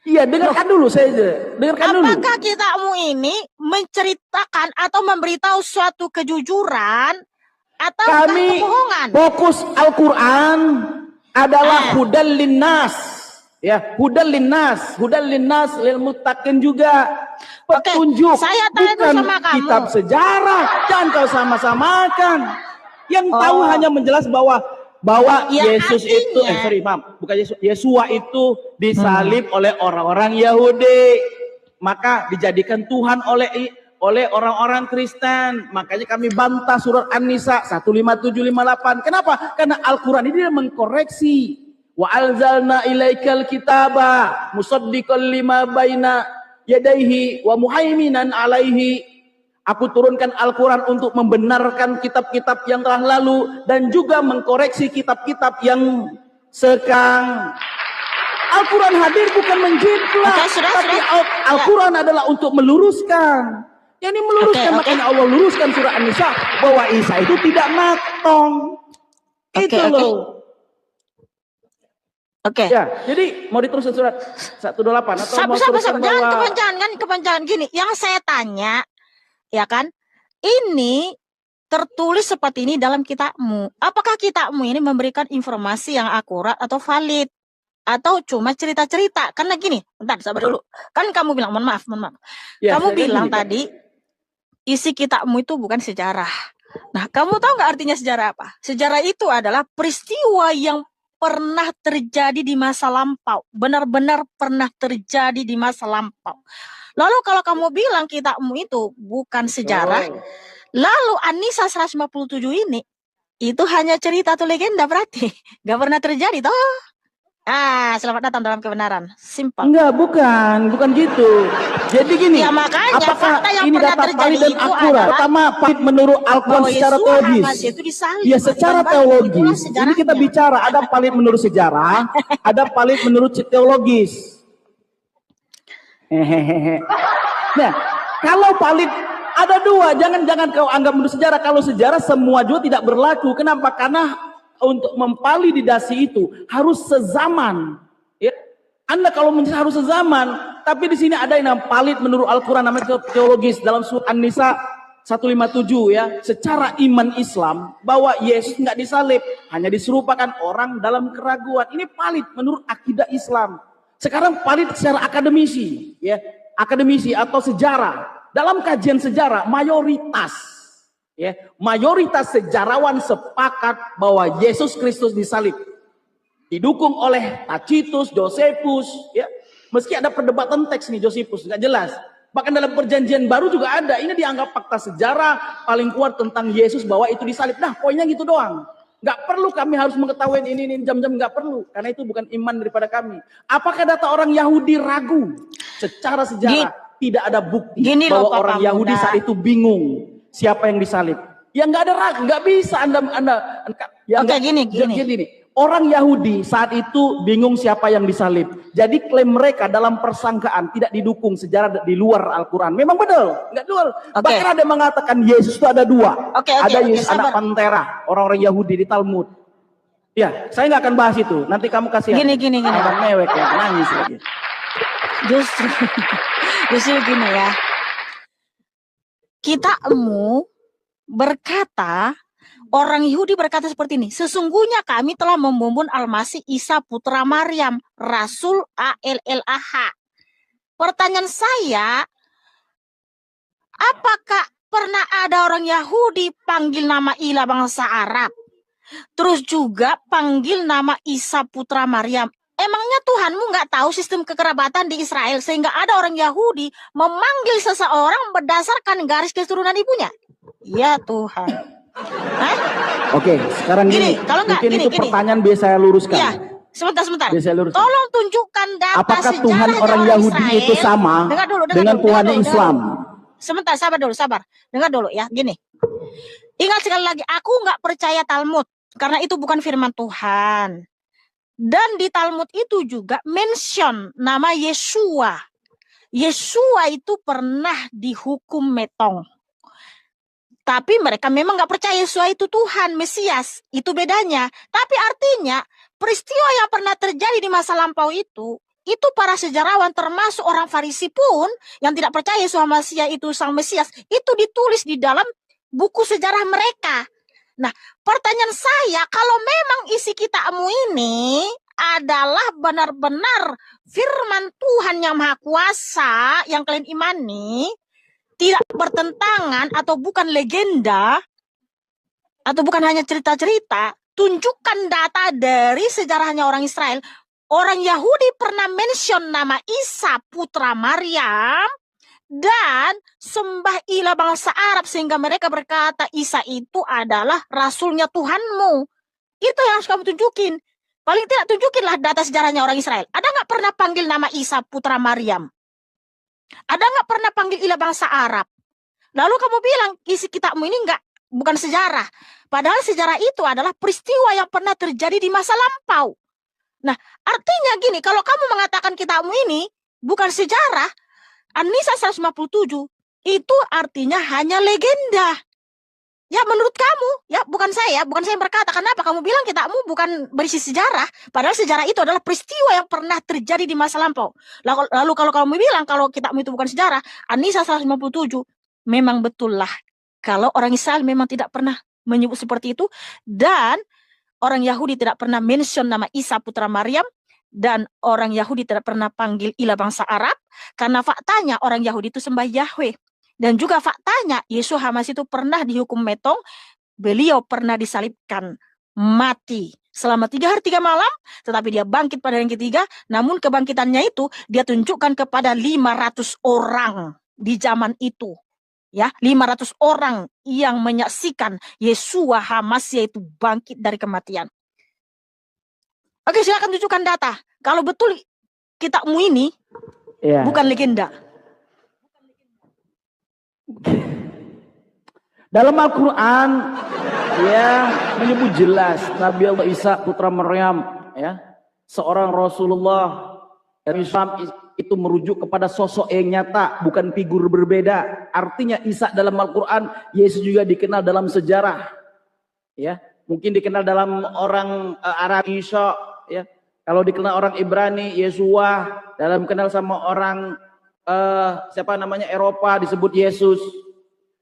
Iya, dengarkan dulu Apakah kitabmu ini menceritakan atau memberitahu suatu kejujuran atau kebohongan? Fokus Al-Quran adalah hudal linnas. Hudal linnas lil muttaqin juga. Petunjuk, saya tanya bukan sama kamu. Kitab sejarah. Jangan kau sama-samakan. Yang tahu hanya menjelas bahwa Yesus itu, bukan Yesua itu disalib oleh orang-orang Yahudi, maka dijadikan Tuhan oleh orang-orang Kristen. Makanya kami bantah surat An-Nisa 15758. Kenapa? Karena Al-Quran ini mengkoreksi. Wa alzalna ilaikal kitaba musaddiqal lima baina yadaihi wa muhaiminan alaihi. Aku turunkan Al-Quran untuk membenarkan kitab-kitab yang telah lalu dan juga mengkoreksi kitab-kitab yang sekarang. Al-Quran hadir bukan menjiplak, Oke, sudah. tapi Al-Quran adalah untuk meluruskan. Yang ini meluruskan, Oke. makanya Allah luruskan surah An-Nisa bahwa Isa itu tidak matong. Itu Oke. loh. Oke. Ya, jadi mau diterusin surat 128 atau mau Sabar. teruskan Jangan kepanjangan gini. Yang saya tanya, ya kan, ini tertulis seperti ini dalam kitabmu. Apakah kitabmu ini memberikan informasi yang akurat atau valid? Atau cuma cerita-cerita? Karena gini, bentar, sabar dulu. Kan kamu bilang, mohon maaf. Ya, Kamu bilang gini, tadi, isi kitabmu itu bukan sejarah. Nah, kamu tahu nggak artinya sejarah apa? Sejarah itu adalah peristiwa yang pernah terjadi di masa lampau. Benar-benar pernah terjadi di masa lampau. Lalu kalau kamu bilang kitabmu itu bukan sejarah, lalu An-Nisa 157 ini, itu hanya cerita atau legenda berarti. Gak pernah terjadi toh. Selamat datang dalam kebenaran. Simpel. Enggak, bukan gitu. Jadi gini, Ya makanya apakah fakta yang ini pernah data terjadi valid dan itu akurat? adalah Pertama, valid menurut Al-Quran bahwa secara Yesua teologis. Al-Masih itu disalib. Ya, secara Itulah teologis. Ini sejarahnya. kita bicara ada valid menurut sejarah, ada valid menurut teologis. Hehehe. Nah, kalau valid ada dua, jangan kau anggap menurut sejarah. Kalau sejarah semua juga tidak berlaku. Kenapa? Karena untuk memvalidasi itu harus sezaman. Ya. Anda kalau harus sezaman, tapi di sini ada yang valid menurut Al-Quran namanya teologis dalam surah An-Nisa 157 ya. Secara iman Islam bahwa Yesus nggak disalib, hanya diserupakan orang dalam keraguan. Ini valid menurut akidah Islam. Sekarang valid secara akademisi, ya, akademisi atau sejarah. Dalam kajian sejarah mayoritas sejarawan sepakat bahwa Yesus Kristus disalib. Didukung oleh Tacitus, Josephus, ya. Meski ada perdebatan teks nih Josephus, nggak jelas. Bahkan dalam perjanjian baru juga ada. Ini dianggap fakta sejarah paling kuat tentang Yesus bahwa itu disalib. Nah, poinnya gitu doang. Nggak perlu kami harus mengetahui ini jam-jam, nggak perlu. Karena itu bukan iman daripada kami. Apakah data orang Yahudi ragu? Secara sejarah tidak ada bukti bahwa orang Yahudi saat itu bingung siapa yang disalib. Ya nggak ada ragu, nggak bisa Anda ya. Oke, gini. Orang Yahudi saat itu bingung siapa yang disalib. Jadi klaim mereka dalam persangkaan tidak didukung sejarah di luar Al-Quran. Memang benar, nggak luar. Bahkan ada yang mengatakan Yesus itu ada dua. Ada Yesus anak pantera, orang-orang Yahudi di Talmud. Ya, saya nggak akan bahas itu. Nanti kamu kasih. Gini. Abang mewek ya, nangis lagi. Justru gini ya. Kitabmu berkata, orang Yahudi berkata seperti ini, sesungguhnya kami telah membumbun Al-Masih Isa putra Maryam, Rasul ALLAH. Pertanyaan saya, apakah pernah ada orang Yahudi panggil nama ilah bangsa Arab? Terus juga panggil nama Isa putra Maryam. Emangnya Tuhanmu nggak tahu sistem kekerabatan di Israel sehingga ada orang Yahudi memanggil seseorang berdasarkan garis keturunan ibunya? Ya Tuhan. Oke, sekarang gini. Mungkin itu pertanyaan biasa saya luruskan. Ya, sebentar. Biasa luruskan. Tolong tunjukkan data apakah sejarah Tuhan orang Yahudi Israel itu sama dengan Tuhan Islam? Sebentar, sabar dengar dulu ya. Gini, ingat sekali lagi, aku nggak percaya Talmud karena itu bukan firman Tuhan. Dan di Talmud itu juga mention nama Yesua. Yesua itu pernah dihukum metong. Tapi mereka memang nggak percaya Yesua itu Tuhan, Mesias. Itu bedanya. Tapi artinya peristiwa yang pernah terjadi di masa lampau itu para sejarawan termasuk orang Farisi pun yang tidak percaya Yesua Mesias itu sang Mesias, itu ditulis di dalam buku sejarah mereka. Nah, pertanyaan saya, kalau memang isi kitabmu ini adalah benar-benar firman Tuhan yang Maha Kuasa yang kalian imani, tidak bertentangan atau bukan legenda atau bukan hanya cerita-cerita, tunjukkan data dari sejarahnya orang Israel. Orang Yahudi pernah mention nama Isa putra Maryam dan sembah ilah bangsa Arab sehingga mereka berkata Isa itu adalah rasulnya Tuhanmu. Itu yang harus kamu tunjukin. Paling tidak tunjukinlah data sejarahnya orang Israel. Ada nggak pernah panggil nama Isa putra Maryam? Ada nggak pernah panggil ilah bangsa Arab? Lalu kamu bilang isi kitabmu ini bukan sejarah. Padahal sejarah itu adalah peristiwa yang pernah terjadi di masa lampau. Nah, artinya gini, kalau kamu mengatakan kitabmu ini bukan sejarah, An-Nisa 157 itu artinya hanya legenda. Ya menurut kamu, ya bukan saya yang berkata. Kenapa kamu bilang kitabmu bukan berisi sejarah? Padahal sejarah itu adalah peristiwa yang pernah terjadi di masa lampau. Lalu kalau kamu bilang kalau kitabmu itu bukan sejarah, An-Nisa 157, memang betul lah. Kalau orang Israel memang tidak pernah menyebut seperti itu, dan orang Yahudi tidak pernah mention nama Isa putra Maryam, dan orang Yahudi tidak pernah panggil ilah bangsa Arab, karena faktanya orang Yahudi itu sembah Yahweh. Dan juga faktanya Yesus Hamas itu pernah dihukum metong, beliau pernah disalibkan, mati selama 3 hari 3 malam, tetapi dia bangkit pada yang ketiga. Namun kebangkitannya itu dia tunjukkan kepada 500 orang di zaman itu. Ya, 500 orang yang menyaksikan Yeshua Hamasya itu bangkit dari kematian. Oke, silakan tunjukkan data. Kalau betul kitabmu ini bukan legenda. Dalam Al-Quran ya menyebut jelas Nabi Allah Isa putra Maryam, ya, seorang Rasulullah. Islam itu merujuk kepada sosok yang nyata, bukan figur berbeda. Artinya Isa dalam Al-Quran, Yesus juga dikenal dalam sejarah, ya, mungkin dikenal dalam orang Arab Isa, ya. Kalau dikenal orang Ibrani, Yesua. Dalam kenal sama orang siapa namanya Eropa disebut Yesus.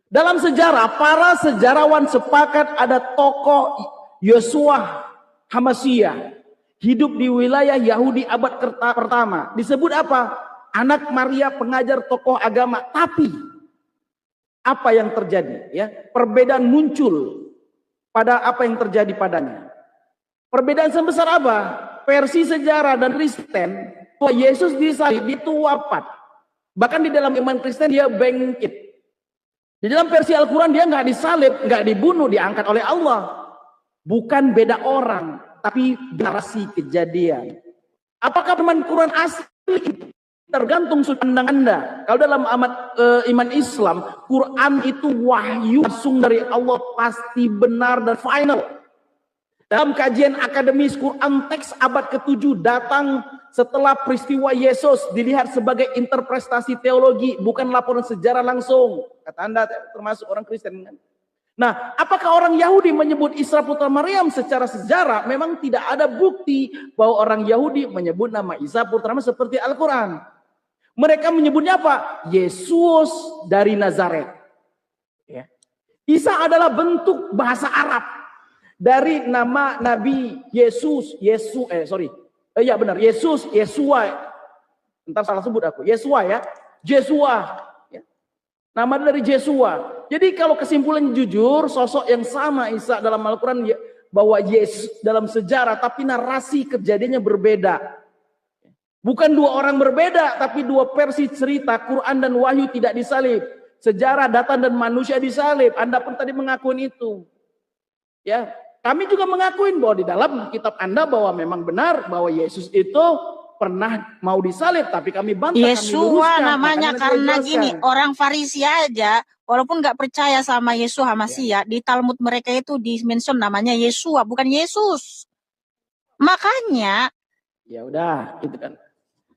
Dalam sejarah, para sejarawan sepakat ada tokoh Yeshua Hamasya hidup di wilayah Yahudi abad pertama. Disebut apa? Anak Maria, pengajar tokoh agama. Tapi apa yang terjadi? Ya, perbedaan muncul pada apa yang terjadi padanya. Perbedaan sebesar apa? Versi sejarah dan Kristen, bahwa Yesus disalib itu wafat. Bahkan di dalam iman Kristen dia bangkit. Di dalam versi Al-Quran dia nggak disalib, nggak dibunuh, diangkat oleh Allah. Bukan beda orang, tapi narasi kejadian. Apakah firman Quran asli? Tergantung sudut pandang Anda. Kalau dalam iman Islam, Quran itu wahyu langsung dari Allah, pasti benar dan final. Dalam kajian akademis, Quran teks abad ke-7 datang setelah peristiwa Yesus, dilihat sebagai interpretasi teologi, bukan laporan sejarah langsung. Kata Anda termasuk orang Kristen kan? Nah, apakah orang Yahudi menyebut Isa putra Maryam secara sejarah? Memang tidak ada bukti bahwa orang Yahudi menyebut nama Isa putra Maryam seperti Al-Quran. Mereka menyebutnya apa? Yesus dari Nazaret. Ya. Isa adalah bentuk bahasa Arab dari nama Nabi Yesus. Yesus Yesua. Entar salah sebut aku. Yesua ya. Yesua. Ya. Nama dari Yesua. Jadi kalau kesimpulan jujur, sosok yang sama Isa dalam Al-Quran bahwa Yesus dalam sejarah, tapi narasi kejadiannya berbeda. Bukan dua orang berbeda, tapi dua versi cerita. Quran dan Wahyu tidak disalib. Sejarah, data dan manusia disalib. Anda pun tadi mengakuin itu. Ya, kami juga mengakuin bahwa di dalam kitab Anda bahwa memang benar bahwa Yesus itu pernah mau disalib, tapi kami bantah. Yesua namanya karena gini, orang Farisi aja walaupun nggak percaya sama Yesus Hamasya, di Talmud mereka itu di-mention namanya Yesua, bukan Yesus. Makanya ya udah, itu kan.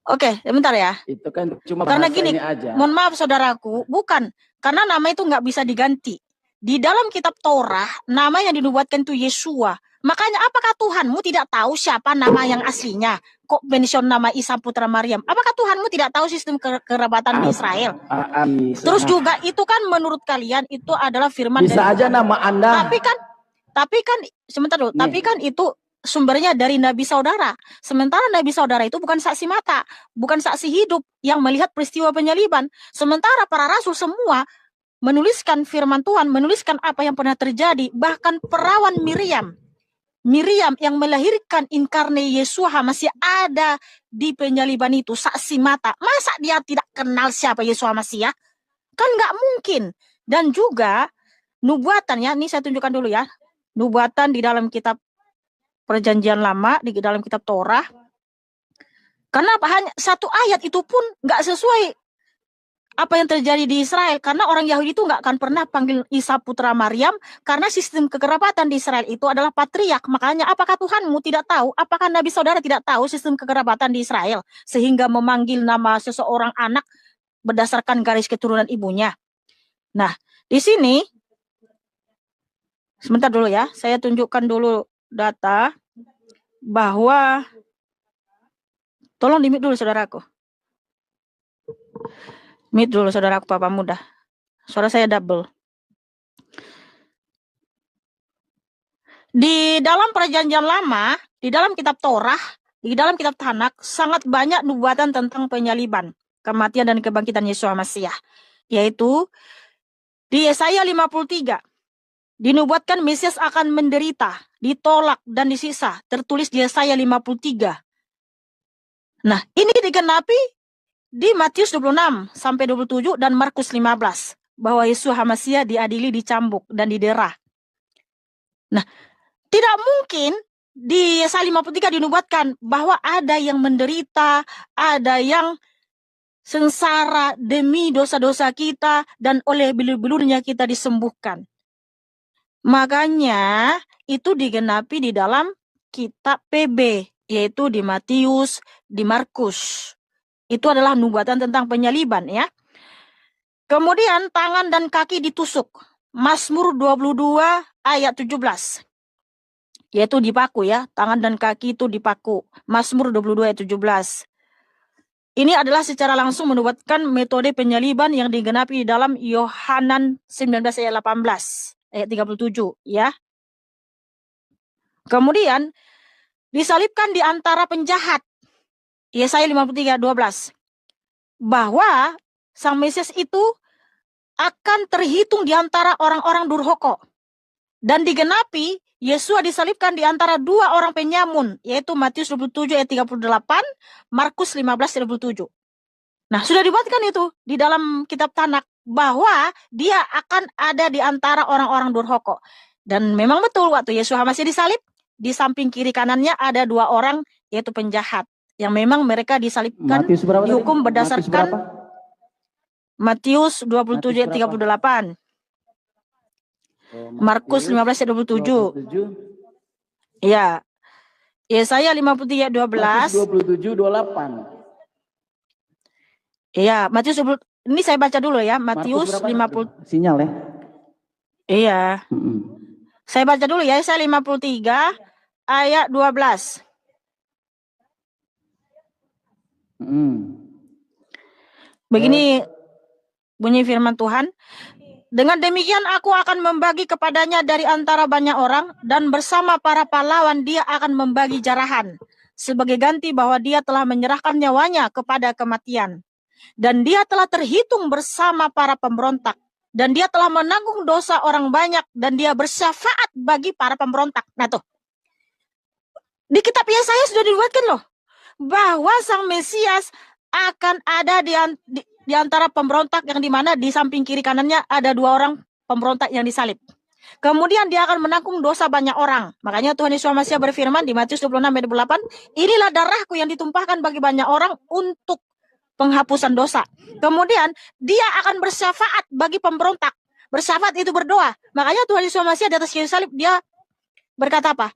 Oke, sebentar ya. Itu kan cuma karena gini, aja. Mohon maaf saudaraku, bukan karena nama itu nggak bisa diganti. Di dalam kitab Torah, nama yang dinubuatkan itu Yesua. Makanya apakah Tuhanmu tidak tahu siapa nama yang aslinya? Kok mention nama Isa putra Maryam? Apakah Tuhanmu tidak tahu sistem kerabatan di Israel? Terus juga itu kan menurut kalian itu adalah firman bisa dari aja nama Anda. Tapi kan sebentar dulu. Tapi kan itu sumbernya dari Nabi saudara. Sementara Nabi saudara itu bukan saksi mata, bukan saksi hidup yang melihat peristiwa penyaliban. Sementara para rasul semua menuliskan firman Tuhan, menuliskan apa yang pernah terjadi. Bahkan perawan Miriam yang melahirkan inkarne Yeshua masih ada di penyaliban itu, saksi mata. Masa dia tidak kenal siapa Yeshua Masih? Kan nggak mungkin. Dan juga nubuatan ya, ini saya tunjukkan dulu ya. Nubuatan di dalam kitab Perjanjian Lama, di dalam kitab Torah. Karena apa? Hanya satu ayat itu pun nggak sesuai apa yang terjadi di Israel, karena orang Yahudi itu nggak akan pernah panggil Isa putra Maryam, karena sistem kekerabatan di Israel itu adalah patriark. Makanya apakah Tuhanmu tidak tahu, apakah Nabi saudara tidak tahu sistem kekerabatan di Israel, sehingga memanggil nama seseorang anak berdasarkan garis keturunan ibunya. Nah, di sini, sebentar dulu ya, saya tunjukkan dulu data, bahwa, tolong di-mute dulu saudaraku. Mute dulu saudaraku Papa Muda. Suara saya double. Di dalam perjanjian lama, di dalam kitab Torah, di dalam kitab Tanak, sangat banyak nubuatan tentang penyaliban, kematian dan kebangkitan Yesus Masiah. Yaitu, di Yesaya 53, dinubuatkan Mesias akan menderita, ditolak, dan disiksa. Tertulis di Yesaya 53. Nah, ini digenapi di Matius 26 sampai 27 dan Markus 15, bahwa Yesus Masiah diadili, dicambuk, dan didera. Nah, tidak mungkin di Yesaya 53 dinubuatkan bahwa ada yang menderita, ada yang sengsara demi dosa-dosa kita, dan oleh bilur-bilurnya kita disembuhkan. Makanya itu digenapi di dalam kitab PB, yaitu di Matius, di Markus. Itu adalah nubuatan tentang penyaliban ya. Kemudian tangan dan kaki ditusuk. Mazmur 22 ayat 17. Yaitu dipaku ya, tangan dan kaki itu dipaku. Mazmur 22 ayat 17. Ini adalah secara langsung menubuatkan metode penyaliban yang digenapi di dalam Yohanan 19 ayat 18, ayat 37 ya. Kemudian disalibkan di antara penjahat. Yesaya 53 ayat 12. Bahwa Sang Mesias itu akan terhitung di antara orang-orang durhaka. Dan digenapi, Yesus disalibkan di antara dua orang penyamun, yaitu Matius 27 ayat 38, Markus 15 ayat 27. Nah, sudah dibuatkan itu di dalam kitab Tanak, bahwa dia akan ada di antara orang-orang durhaka. Dan memang betul, waktu Yesus masih disalib, di samping kiri kanannya ada dua orang, yaitu penjahat, yang memang mereka disalibkan, dihukum berdasarkan Matius 27 ayat 38. Markus 15 ayat 27. Ya. Yesaya 53 ayat 12. 27 28. Iya, Matius 20, ini saya baca dulu ya, Matius 50. Sinyal ya. Iya. Saya baca dulu ya, Yesaya 53 ayat 12. Begini bunyi firman Tuhan. Dengan demikian aku akan membagi kepadanya dari antara banyak orang, dan bersama para pahlawan dia akan membagi jarahan, sebagai ganti bahwa dia telah menyerahkan nyawanya kepada kematian. Dan dia telah terhitung bersama para pemberontak, dan dia telah menanggung dosa orang banyak, dan dia bersyafaat bagi para pemberontak. Nah tuh, di kitab Yesaya sudah dibuatkan loh, bahwa Sang Mesias akan ada di antara pemberontak, yang dimana di samping kiri kanannya ada dua orang pemberontak yang disalib. Kemudian dia akan menanggung dosa banyak orang. Makanya Tuhan Yesus Masiah berfirman di Matius 26 ayat 28, inilah darahku yang ditumpahkan bagi banyak orang untuk penghapusan dosa. Kemudian dia akan bersyafaat bagi pemberontak. Bersyafaat itu berdoa. Makanya Tuhan Yesus Masiah di atas kayu salib dia berkata apa?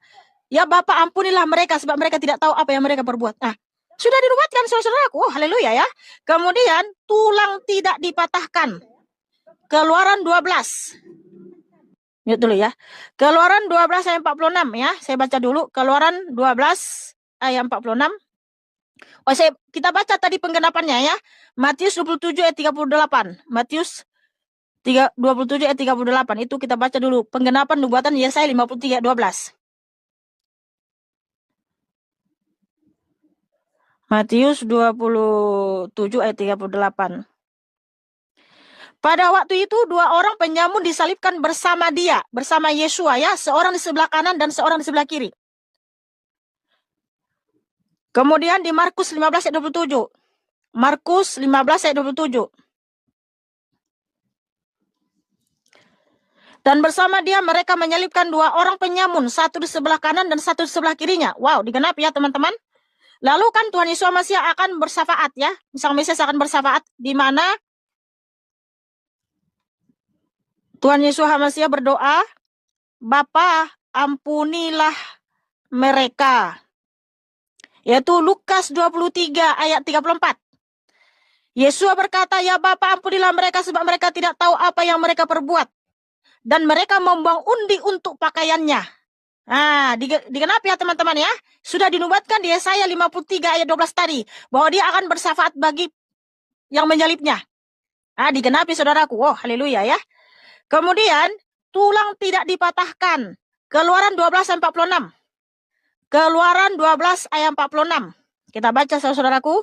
Ya Bapa, ampunilah mereka sebab mereka tidak tahu apa yang mereka perbuat. Nah, sudah diruatkan saudara-saudaraku. Oh, haleluya ya. Kemudian tulang tidak dipatahkan. Keluaran 12. Lihat dulu ya. Keluaran 12 ayat 46 ya. Saya baca dulu. Keluaran 12 ayat 46. Oh, kita baca tadi penggenapannya ya. Matius 27 ayat 38. Matius 27 ayat 38. Itu kita baca dulu. Penggenapan nubuatan Yesaya 53 ayat 12. Matius 27 ayat 38. Pada waktu itu dua orang penyamun disalibkan bersama dia, bersama Yesua ya, seorang di sebelah kanan dan seorang di sebelah kiri. Kemudian di Markus 15 ayat 27. Markus 15 ayat 27. Dan bersama dia mereka menyalibkan dua orang penyamun, satu di sebelah kanan dan satu di sebelah kirinya. Wow, digenapi ya teman-teman. Lalu kan Tuhan Yesus Masiah akan bersyafaat ya. Sang Mesias akan bersyafaat di mana Tuhan Yesus HaMasiah berdoa, Bapa, ampunilah mereka. Yaitu Lukas 23 ayat 34. Yesus berkata, ya Bapa, ampunilah mereka sebab mereka tidak tahu apa yang mereka perbuat. Dan mereka membuang undi untuk pakaiannya. Nah, digenapi ya teman-teman ya. Sudah dinubuatkan di Yesaya 53 ayat 12 tadi. Bahwa dia akan bersyafaat bagi yang menyalibnya. Nah, digenapi saudaraku. Oh, haleluya ya. Kemudian, tulang tidak dipatahkan. Keluaran 12 ayat 46. Keluaran 12 ayat 46. Kita baca saudaraku.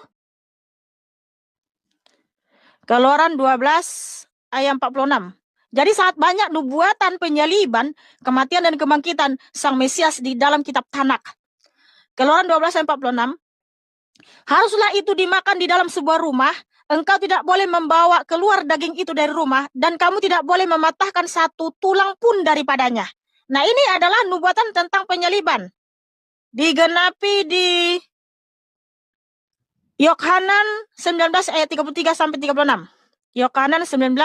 Keluaran 12 ayat 46. Jadi saat banyak nubuatan penyaliban, kematian dan kebangkitan Sang Mesias di dalam kitab Tanak. Keluaran 12 ayat 46. Haruslah itu dimakan di dalam sebuah rumah. Engkau tidak boleh membawa keluar daging itu dari rumah. Dan kamu tidak boleh mematahkan satu tulang pun daripadanya. Nah, ini adalah nubuatan tentang penyaliban. Digenapi di Yohanan 19 ayat 33 sampai 36. Yohanan 19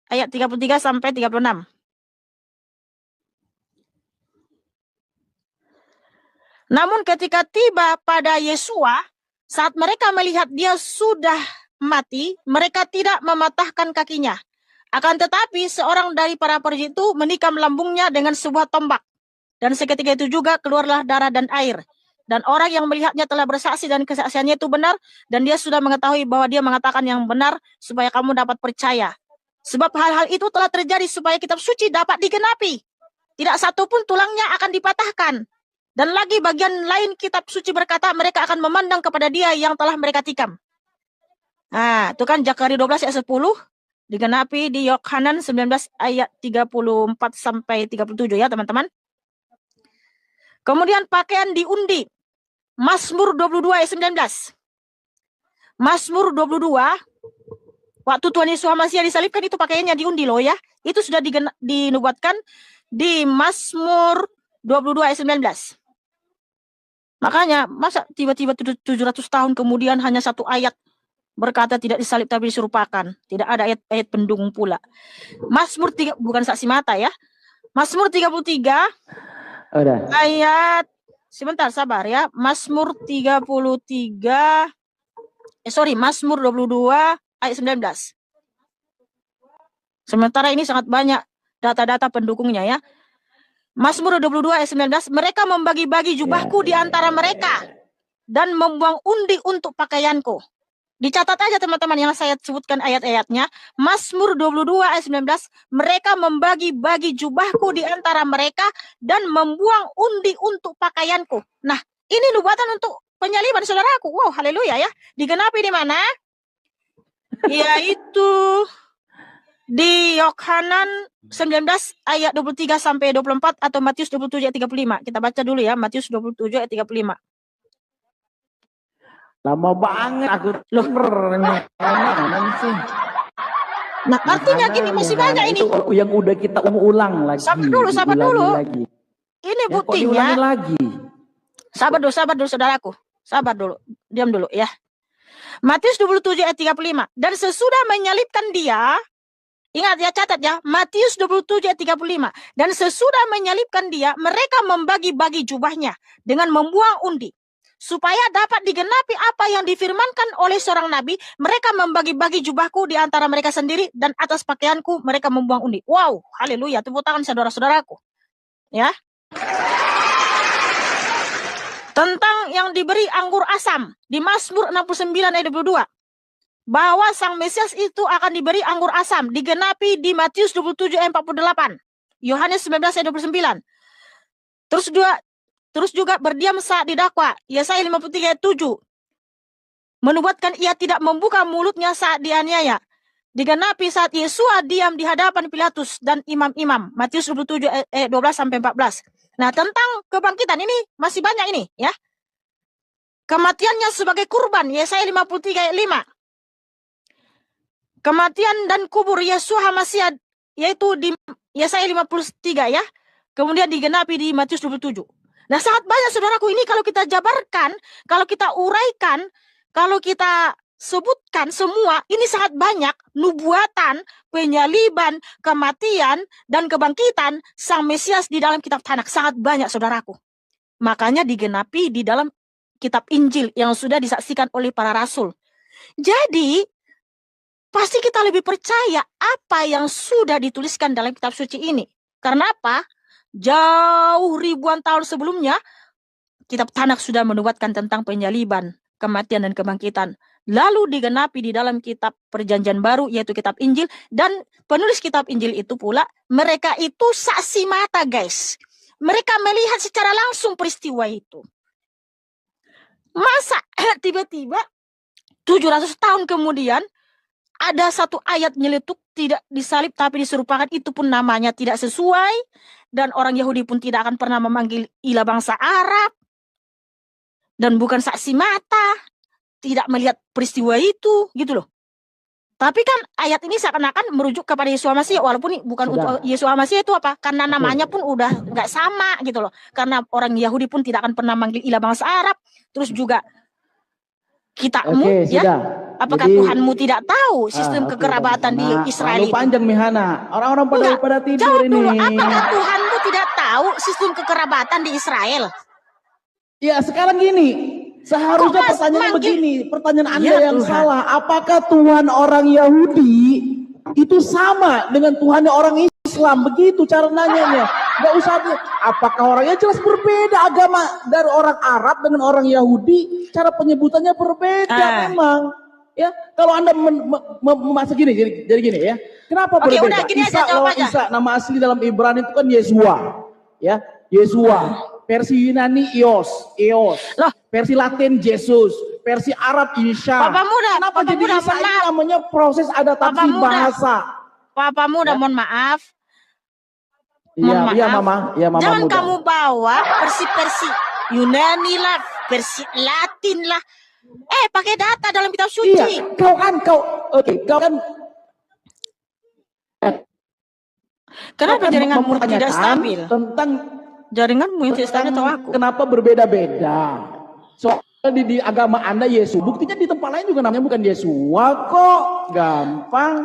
ayat 33 sampai 36. Namun ketika tiba pada Yesua, saat mereka melihat dia sudah mati, mereka tidak mematahkan kakinya. Akan tetapi seorang dari para prajurit itu menikam lambungnya dengan sebuah tombak. Dan seketika itu juga keluarlah darah dan air. Dan orang yang melihatnya telah bersaksi dan kesaksiannya itu benar. Dan dia sudah mengetahui bahwa dia mengatakan yang benar supaya kamu dapat percaya. Sebab hal-hal itu telah terjadi supaya kitab suci dapat digenapi. Tidak satu pun tulangnya akan dipatahkan. Dan lagi bagian lain kitab suci berkata mereka akan memandang kepada dia yang telah mereka tikam. Nah, itu kan Zakaria 12 ayat 10. Digenapi di Yohanan 19 ayat 34 sampai 37 ya teman-teman. Kemudian pakaian diundi. Mazmur 22 ayat 19. Mazmur 22. Waktu Tuhan Yesus HaMasiah disalibkan itu pakaiannya diundi loh ya. Itu sudah dinubuatkan di Mazmur 22 ayat 19. Makanya masa tiba-tiba 700 tahun kemudian hanya satu ayat berkata tidak disalib tapi diserupakan. Tidak ada ayat-ayat pendukung pula. Mazmur 3, bukan saksi mata ya. Mazmur 33 ayat, sebentar sabar ya. Mazmur 22 ayat 19. Sementara ini sangat banyak data-data pendukungnya ya. Mazmur 22 ayat 19, mereka membagi-bagi jubahku di antara mereka dan membuang undi untuk pakaianku. Dicatat aja teman-teman yang saya sebutkan ayat-ayatnya. Mazmur 22 ayat 19, mereka membagi-bagi jubahku di antara mereka dan membuang undi untuk pakaianku. Nah, ini nubuatan untuk penyaliban saudaraku. Wow, haleluya ya. Digenapi di mana? Yaitu di Yohanan 19 ayat 23 sampai 24 atau Matius 27 ayat 35. Kita baca dulu ya, Matius 27 ayat 35. Lama banget aku denger ini. Nah, artinya gini masih banyak ini. Itu yang udah kita ulang lagi. Sabar dulu. Lagi. Ini ya, buktinya. Lagi. Sabar dulu saudaraku. Sabar dulu. Diam dulu ya. Matius 27 ayat 35. Dan sesudah menyalibkan dia, ingat ya, catat ya, Matius 27 ayat 35. Dan sesudah menyalibkan dia, mereka membagi-bagi jubahnya dengan membuang undi. Supaya dapat digenapi apa yang difirmankan oleh seorang nabi, mereka membagi-bagi jubahku di antara mereka sendiri dan atas pakaianku mereka membuang undi. Wow, haleluya, tepuk tangan saudara-saudaraku. Ya. Tentang yang diberi anggur asam di Mazmur 69 ayat 22. Bahwa Sang Mesias itu akan diberi anggur asam, digenapi di Matius 27 ayat 48. Yohanes 19 ayat 29. Terus juga berdiam saat didakwa, Yesaya 53 ayat 7. Menubuatkan ia tidak membuka mulutnya saat dianiaya. Digenapi saat Yesua diam di hadapan Pilatus dan imam-imam. Matius 27 ayat 12 sampai 14. Nah, tentang kebangkitan ini masih banyak ini ya. Kematiannya sebagai kurban, Yesaya 53 ayat 5. Kematian dan kubur Yesus HaMasiah yaitu di Yesaya 53 ya. Kemudian digenapi di Matius 27. Nah, sangat banyak saudaraku ini kalau kita jabarkan, kalau kita uraikan, kalau kita sebutkan semua, ini sangat banyak nubuatan penyaliban, kematian, dan kebangkitan Sang Mesias di dalam kitab Tanakh. Sangat banyak, saudaraku. Makanya digenapi di dalam kitab Injil yang sudah disaksikan oleh para rasul. Jadi, pasti kita lebih percaya apa yang sudah dituliskan dalam kitab suci ini. Karena apa? Jauh ribuan tahun sebelumnya, kitab Tanakh sudah menubuatkan tentang penyaliban, kematian, dan kebangkitan. Lalu digenapi di dalam kitab Perjanjian Baru, yaitu kitab Injil. Dan penulis kitab Injil itu pula, mereka itu saksi mata, guys. Mereka melihat secara langsung peristiwa itu. Masa tiba-tiba 700 tahun kemudian ada satu ayat nyeletuk tidak disalib tapi diserupakan, itu pun namanya tidak sesuai, dan orang Yahudi pun tidak akan pernah memanggil ilah bangsa Arab, dan bukan saksi mata, tidak melihat peristiwa itu, gitu loh. Tapi kan ayat ini seakan-akan merujuk kepada Yesus Masih, walaupun bukan Sudah. untuk Yesus Masih. Itu apa? Karena Oke. namanya pun udah nggak sama, gitu loh. Karena orang Yahudi pun tidak akan pernah manggil ilah bangsa Arab. Terus juga kitamu, Oke, ya, sudah. apakah Jadi- Tuhanmu tidak tahu sistem oke, kekerabatan di Mihana. Israel Terlalu itu? panjang, Mihana. Orang-orang Enggak, pada tidur jawab ini. dulu, apakah Tuhanmu tidak tahu sistem kekerabatan di Israel? Ya, sekarang gini. Seharusnya Kok Mas pertanyaannya manggil- begini. Pertanyaan Anda Ya, yang Tuhan. salah. Apakah Tuhan orang Yahudi itu sama dengan Tuhan orang Islam? Begitu cara nanyanya. Nggak usah. Apakah orangnya jelas berbeda agama dari orang Arab dengan orang Yahudi? Cara penyebutannya berbeda memang. Ya, kalau Anda memasak gini, jadi gini ya. Kenapa Oke, berbeda? udah, gini aja, Isa jawab lawan aja. Isa, nama asli dalam Ibrani itu kan Yesua. Ya, Yesua. Versi Yunani Eos. Loh. Versi Latin Jesus. Versi Arab Isa. Papa Muda, Kenapa Papa jadi Muda, Isa? mohon Ini maaf. namanya proses adaptasi Papa Muda. bahasa. Papa Muda, Ya. mohon maaf. Iya, Mohon iya maaf. Mama, iya Mama Jangan muda. kamu bawa versi Yunani lah, versi Latin lah. Pakai data dalam kitab suci. Iya, kau kan Kenapa kan jaringanmu tidak mempertanyakan stabil? tentang Jaringanmu yang tidak stabil atau aku? kenapa berbeda-beda. Soalnya di agama Anda Yesus, buktinya di tempat lain juga namanya bukan Yesua kok. Gampang.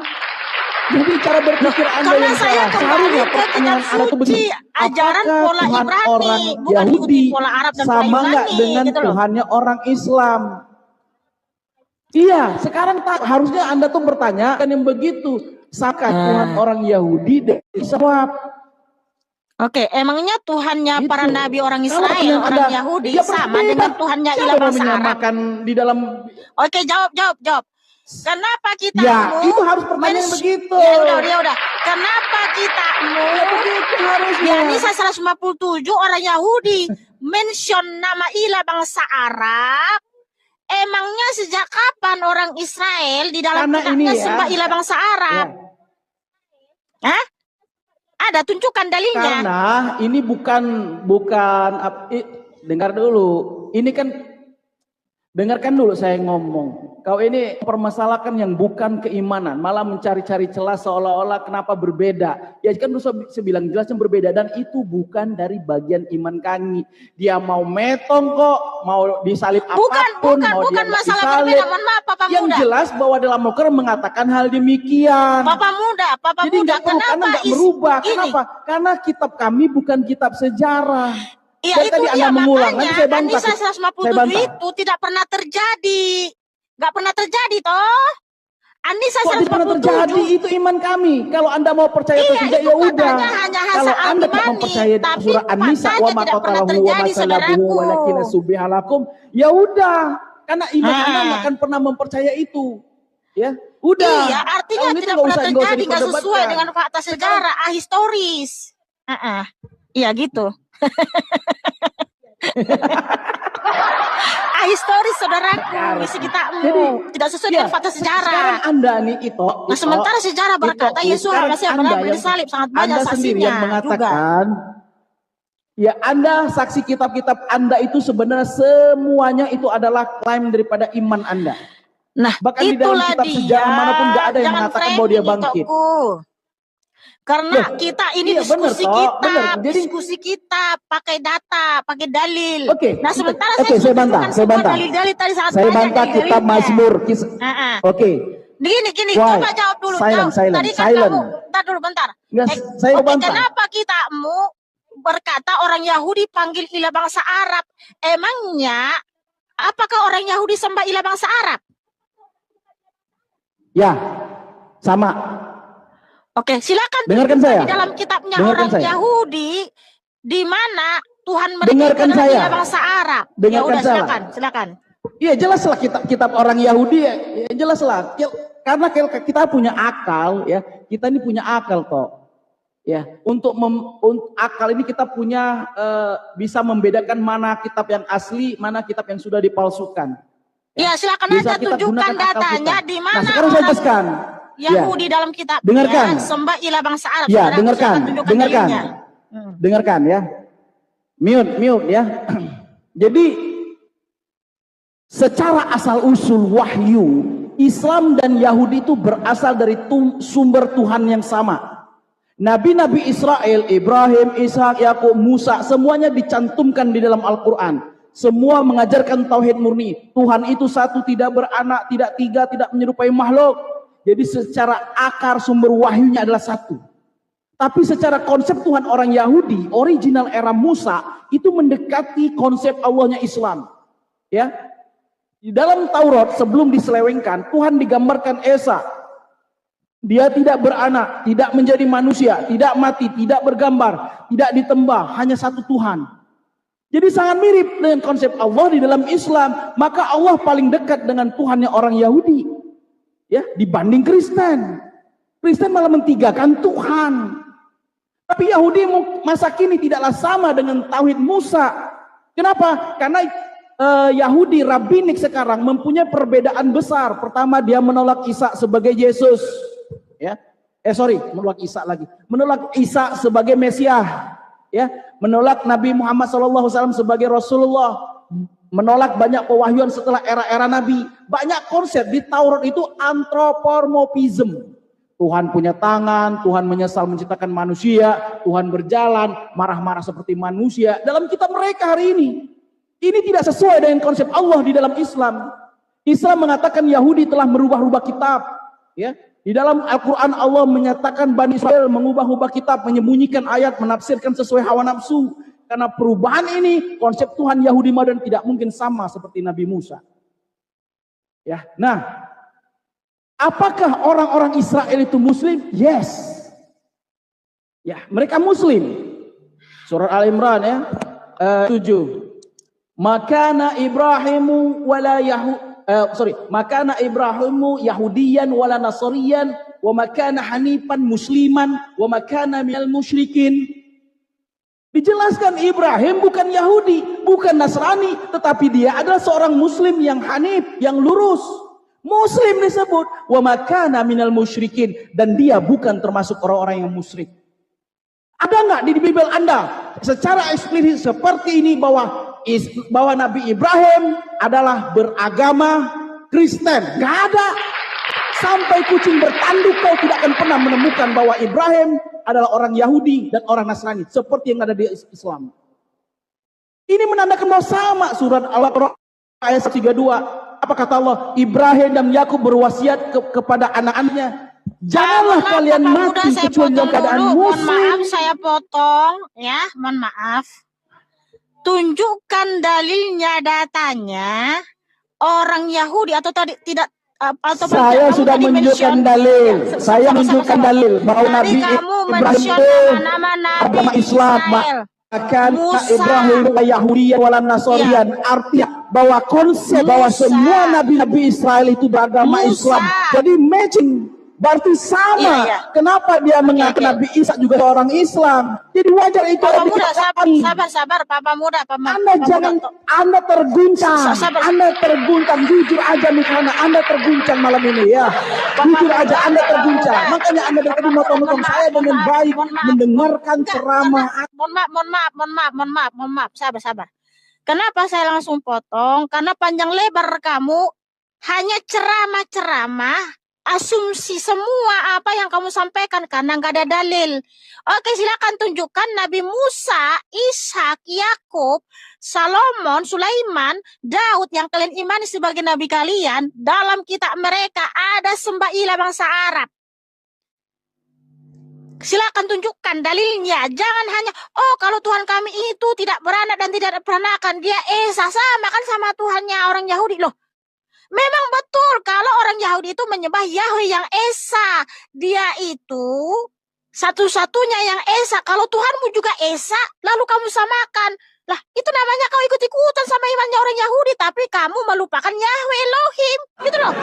Jadi cara berpikir Anda Karena yang saya salah. kembali Seharusnya ke kitab pertanyaan Anda tuh suci, begini. ajaran Apakah pola Tuhan Ibrani, orang bukan Yahudi ikuti pola Arab dan pola sama nggak Ibrani, dengan gitu loh. Tuhannya orang Islam? Iya, sekarang harusnya Anda tuh bertanya kan yang begitu. Saka Tuhan orang Yahudi dan Islam. Oke, emangnya Tuhannya Gitu. para nabi orang Kalau Israel, pertanyaan orang Anda, Yahudi ya sama berbeda. dengan Tuhannya Siapa ilah yang bangsa Arab? menyamakan di dalam? Oke, jawab. Kenapa kita Ya, itu harus pertanyaan begitu. Ya udah. Kenapa kita Ya begitu harusnya. Ya, Nisa 157 orang Yahudi mention nama ilah bangsa Arab. Emangnya sejak kapan orang Israel di dalam Karena kitabnya ini ya. sembah ilah bangsa Arab? Ya. Hah? Ada, tunjukkan dalilnya. Karena ini bukan dengar dulu. Ini kan dengarkan dulu saya ngomong. Kau ini permasalahkan yang bukan keimanan, malah mencari-cari celah seolah-olah kenapa berbeda. Ya kan saya bilang jelasnya berbeda dan itu bukan dari bagian iman kami. Dia mau metong kok, mau disalib apapun, mau bukan dia nggak masalah disalib. berbeda. Mohon maaf, Papa Yang Muda. jelas bahwa dalam Al-Quran mengatakan hal demikian. Papa Muda, Jadi nggak perlu, karena nggak berubah. ini? Kenapa? Karena kitab kami bukan kitab sejarah. Ya Dan itu tadi dia, Anda mengulang, makanya nanti saya bantah. Anisa Saya 157 bantah. itu tidak pernah terjadi. Nggak pernah terjadi toh. Anisa Kok tidak pernah terjadi? 157. Itu iman kami. Kalau Anda mau percaya atau Iya, tidak itu ya udah. katanya hanya Kalau Hasan Anda tidak Al-Imani, mempercayai tapi surah An-Nisa faktanya wa ma tidak pernah qatalahu wa ma terjadi, salabuhu saudaraku. walakin subihalakum, ya udah. Karena iman Anda nggak Ah. akan pernah mempercaya itu. Ya, udah. Iya, artinya Kalau gitu tidak nggak pernah usah terjadi, nggak sesuai diperdebatkan. dengan fakta sejarah, ahistoris. Iya gitu. Ahistoris, saudaraku, isi kitabmu Jadi, tidak sesuai ya, dengan fakta sejarah. sekarang Anda nih itu. Nah, sementara sejarah berkata Yesus masih benar disalib, sangat banyak Anda sendiri saksinya yang juga. mengatakan, ya Anda saksi kitab-kitab Anda itu sebenarnya semuanya itu adalah klaim daripada iman Anda. Nah, Bahkan di dalam itulah kitab dia. sejarah manapun nggak ada yang Jangan mengatakan bahwa dia framing, bangkit. Tokku. Karena Loh, kita ini iya, bener, diskusi Tok, kita, bener. Jadi- diskusi kita pakai data, pakai dalil. Oke, Nah, sementara oke, saya bantah, tunjukkan saya semua bantah. dalil-dalil tadi sangat Saya banyak bantah kitab dalil-dalilnya. Mazmur. Oke, Gini, Why? coba jawab dulu. Silent, Jawab. Tadi kan silent. kamu, bentar dulu, bentar. Enggak, saya Oke, bantah. kenapa kitamu berkata orang Yahudi panggil ilah bangsa Arab? Emangnya, apakah orang Yahudi sembah ilah bangsa Arab? Ya, sama. Oke, silakan Dengarkan saya. di dalam kitabnya Dengarkan orang saya. Yahudi, di mana Tuhan mereka Dengarkan adalah saya. ilah bangsa Arab. Ya Dengarkan udah, saya. silakan. Iya jelas lah kitab orang Yahudi ya jelas lah. Karena kita punya akal ya, kita ini punya akal toh. Ya, untuk akal ini kita punya bisa membedakan mana kitab yang asli, mana kitab yang sudah dipalsukan. Ya, silakan Bisa aja kita tunjukkan gunakan akal datanya kita. di Nah, mana sekarang saya jelaskan. Yahudi dalam kitab Dengarkan. sembah ilah bangsa Arab. Ya, Saudara, dengarkan, silakan tunjukkan dengarkan. dalilnya. Dengarkan ya. Mute ya. Jadi secara asal usul wahyu, Islam dan Yahudi itu berasal dari sumber Tuhan yang sama. Nabi-nabi Israel, Ibrahim, Ishak, Yakub, Musa, semuanya dicantumkan di dalam Al-Quran. Semua mengajarkan tauhid murni. Tuhan itu satu, tidak beranak, tidak tiga, tidak menyerupai makhluk. Jadi secara akar sumber wahyunya adalah satu. Tapi secara konsep Tuhan orang Yahudi, original era Musa, itu mendekati konsep Allahnya Islam. Ya, di dalam Taurat sebelum diselewengkan, Tuhan digambarkan Esa. Dia tidak beranak, tidak menjadi manusia, tidak mati, tidak bergambar, tidak ditembah, hanya satu Tuhan. Jadi sangat mirip dengan konsep Allah di dalam Islam. Maka Allah paling dekat dengan Tuhannya orang Yahudi, ya, dibanding Kristen. Kristen malah mentigakan Tuhan. Tapi Yahudi masa kini tidaklah sama dengan tauhid Musa. Kenapa? Karena Yahudi rabbinik sekarang mempunyai perbedaan besar. Pertama, dia menolak Isa sebagai Yesus, ya. Menolak Isa lagi. Menolak Isa sebagai Mesias, ya. Menolak Nabi Muhammad SAW sebagai Rasulullah. Menolak banyak pewahyuan setelah era-era Nabi. Banyak konsep di Taurat itu antropomorfisme. Tuhan punya tangan, Tuhan menyesal menciptakan manusia, Tuhan berjalan, marah-marah seperti manusia. Dalam kitab mereka hari ini. Ini tidak sesuai dengan konsep Allah di dalam Islam. Islam mengatakan Yahudi telah merubah-rubah kitab. Ya, di dalam Al-Quran Allah menyatakan Bani Israel mengubah-ubah kitab, menyembunyikan ayat, menafsirkan sesuai hawa nafsu. Karena perubahan ini, konsep Tuhan Yahudi modern tidak mungkin sama seperti Nabi Musa. Ya, nah, apakah orang-orang Israel itu Muslim? Yes. Ya, mereka Muslim. Surah Al-Imran ya, 7. Makana Ibrahimu Yahudiyan wala Nasriyan wa makana Hanifan Musliman wa makana minal musyrikin. Dijelaskan Ibrahim bukan Yahudi, bukan Nasrani, tetapi dia adalah seorang Muslim yang hanif, yang lurus. Muslim disebut wa makana minal musyrikin, dan dia bukan termasuk orang-orang yang musyrik. Ada nggak di Bible Anda secara eksplisit seperti ini bahwa Nabi Ibrahim adalah beragama Kristen? Gak ada. Sampai kucing bertanduk kau tidak akan pernah menemukan bahwa Ibrahim adalah orang Yahudi dan orang Nasrani seperti yang ada di Islam. Ini menandakan bahwa sama. Surat Al-Baqarah ayat 32. Apa kata Allah? Ibrahim dan Yakub berwasiat kepada anak-anaknya, janganlah kalian mati kecuali dalam keadaan muslim. Mohon maaf, saya potong ya, mohon maaf. Tunjukkan dalilnya, datanya orang Yahudi atau tadi tidak atau saya sudah menunjukkan dalil. Saya menunjukkan dalil bahwa Nabi Ibrahim itu agama Islam. Bahkan Ibrahim Yahudi wala Nasrani. Artinya bahwa konsep bahwa semua nabi-nabi Israel itu beragama Islam. Jadi matching. Berarti sama. Kenapa dia mengaku Nabi Isa juga orang Islam? Jadi wajar itu. Papa muda, sabar, Papa muda. Anda terguncang. Anda terguncang. Jujur aja misalnya Anda terguncang malam ini ya. Jujur aja Anda terguncang. Makanya Anda dari tadi nonton saya dengan baik mendengarkan ceramah. Mohon maaf. Sabar. Kenapa saya langsung potong? Karena panjang lebar kamu hanya ceramah-ceramah asumsi semua apa yang kamu sampaikan karena nggak ada dalil. Oke, silakan tunjukkan Nabi Musa, Ishak, Yakub, Salomon, Sulaiman, Daud yang kalian imani sebagai nabi kalian, dalam kitab mereka ada sembah ilah bangsa Arab. Silakan tunjukkan dalilnya. Jangan hanya, oh kalau Tuhan kami itu tidak beranak dan tidak ada peranakan, dia Esa, sama kan sama Tuhannya orang Yahudi loh. Memang betul kalau orang Yahudi itu menyembah Yahweh yang Esa. Dia itu satu-satunya yang Esa. Kalau Tuhanmu juga Esa, lalu kamu samakan. Lah, itu namanya kau ikut-ikutan sama imannya orang Yahudi, tapi kamu melupakan Yahweh Elohim. Gitu loh.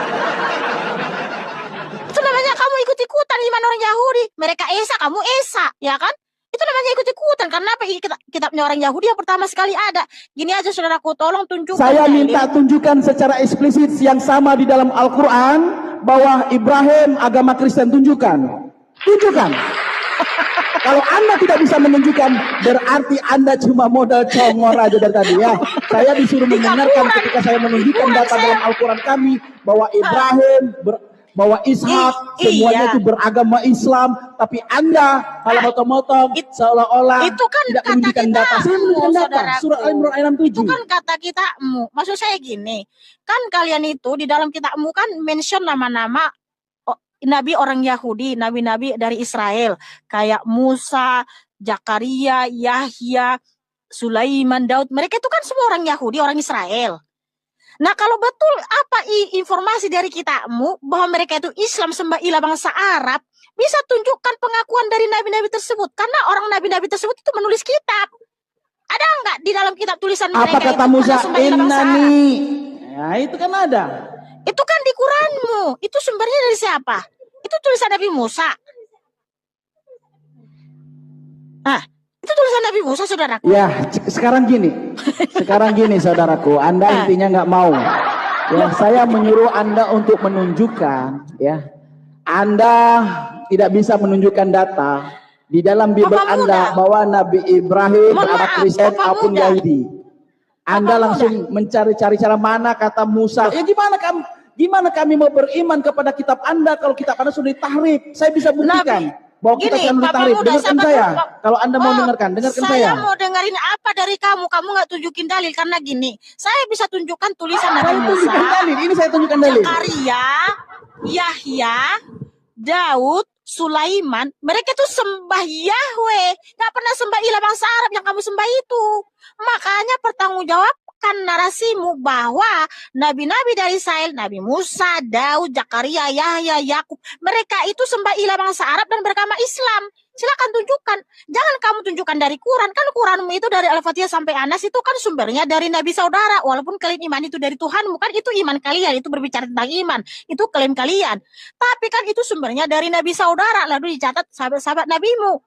Itu namanya kamu ikut-ikutan iman orang Yahudi. Mereka Esa, kamu Esa, ya kan? Itu namanya ikut-ikutan. Karena apa? Kitabnya orang Yahudi yang pertama sekali ada. Gini aja saudaraku, tolong tunjukkan. Saya minta tunjukkan secara eksplisit yang sama di dalam Al-Quran bahwa Ibrahim agama Kristen, tunjukkan. Tunjukkan. Kalau Anda tidak bisa menunjukkan, berarti Anda cuma modal congor aja dari tadi ya. Saya disuruh mendengarkan ketika saya menunjukkan data dalam Al-Quran kami bahwa Ibrahim bahwa Ishak semuanya itu beragama Islam, tapi Anda kalau motong-motong seolah-olah itu kan tidak menunjukkan data. Saya menunjukkan data. Surah Al-Imran ayat 7. Itu kan kata kitabmu. Maksud saya gini, kan kalian itu di dalam kitabmu kan mention nama-nama nabi orang Yahudi, nabi-nabi dari Israel, kayak Musa, Zakaria, Yahya, Sulaiman, Daud. Mereka itu kan semua orang Yahudi, orang Israel. Nah, kalau betul apa informasi dari kitabmu bahwa mereka itu Islam sembah ilah bangsa Arab, bisa tunjukkan pengakuan dari nabi-nabi tersebut. Karena orang nabi-nabi tersebut itu menulis kitab. Ada enggak di dalam kitab tulisan mereka? Apa kata Musa? Innani. Ya, itu kan ada. Itu kan di Quranmu. Itu sumbernya dari siapa? Itu tulisan Nabi Musa. Itu tulisan Nabi Musa, saudaraku. Ya, sekarang gini saudaraku, Anda intinya nggak mau. Ya, saya menyuruh Anda untuk menunjukkan, ya, Anda tidak bisa menunjukkan data di dalam Bible Anda bahwa Nabi Ibrahim ada Kristen maupun Yahudi. Anda langsung mencari-cari cara mana kata Musa. Ya gimana kami mau beriman kepada kitab Anda kalau kitab Anda sudah ditahrif? Saya bisa buktikan. Bahwa kita akan ditahrif. Dengarkan saya. Kalau Anda mau dengarkan saya. Saya mau dengerin apa dari kamu. Kamu nggak tunjukin dalil karena gini. Saya bisa tunjukkan tulisan Nabi Musa. Ini saya tunjukkan dalil. Zakaria, Yahya, Daud, Sulaiman. Mereka itu sembah Yahweh. Nggak pernah sembah ilah bangsa Arab yang kamu sembah itu. Makanya pertanggungjawabkan narasimu bahwa nabi-nabi dari Israel, Nabi Musa, Daud, Zakaria, Yahya, Yakub, mereka itu sembah ilah bangsa Arab dan beragama Islam. Silakan tunjukkan. Jangan kamu tunjukkan dari Quran. Kan Quranmu itu dari Al-Fatihah sampai Anas itu kan sumbernya dari Nabi saudara. Walaupun kalian iman itu dari Tuhanmu, kan itu iman kalian. Itu berbicara tentang iman. Itu klaim kalian. Tapi kan itu sumbernya dari Nabi saudara. Lalu dicatat sahabat-sahabat nabimu.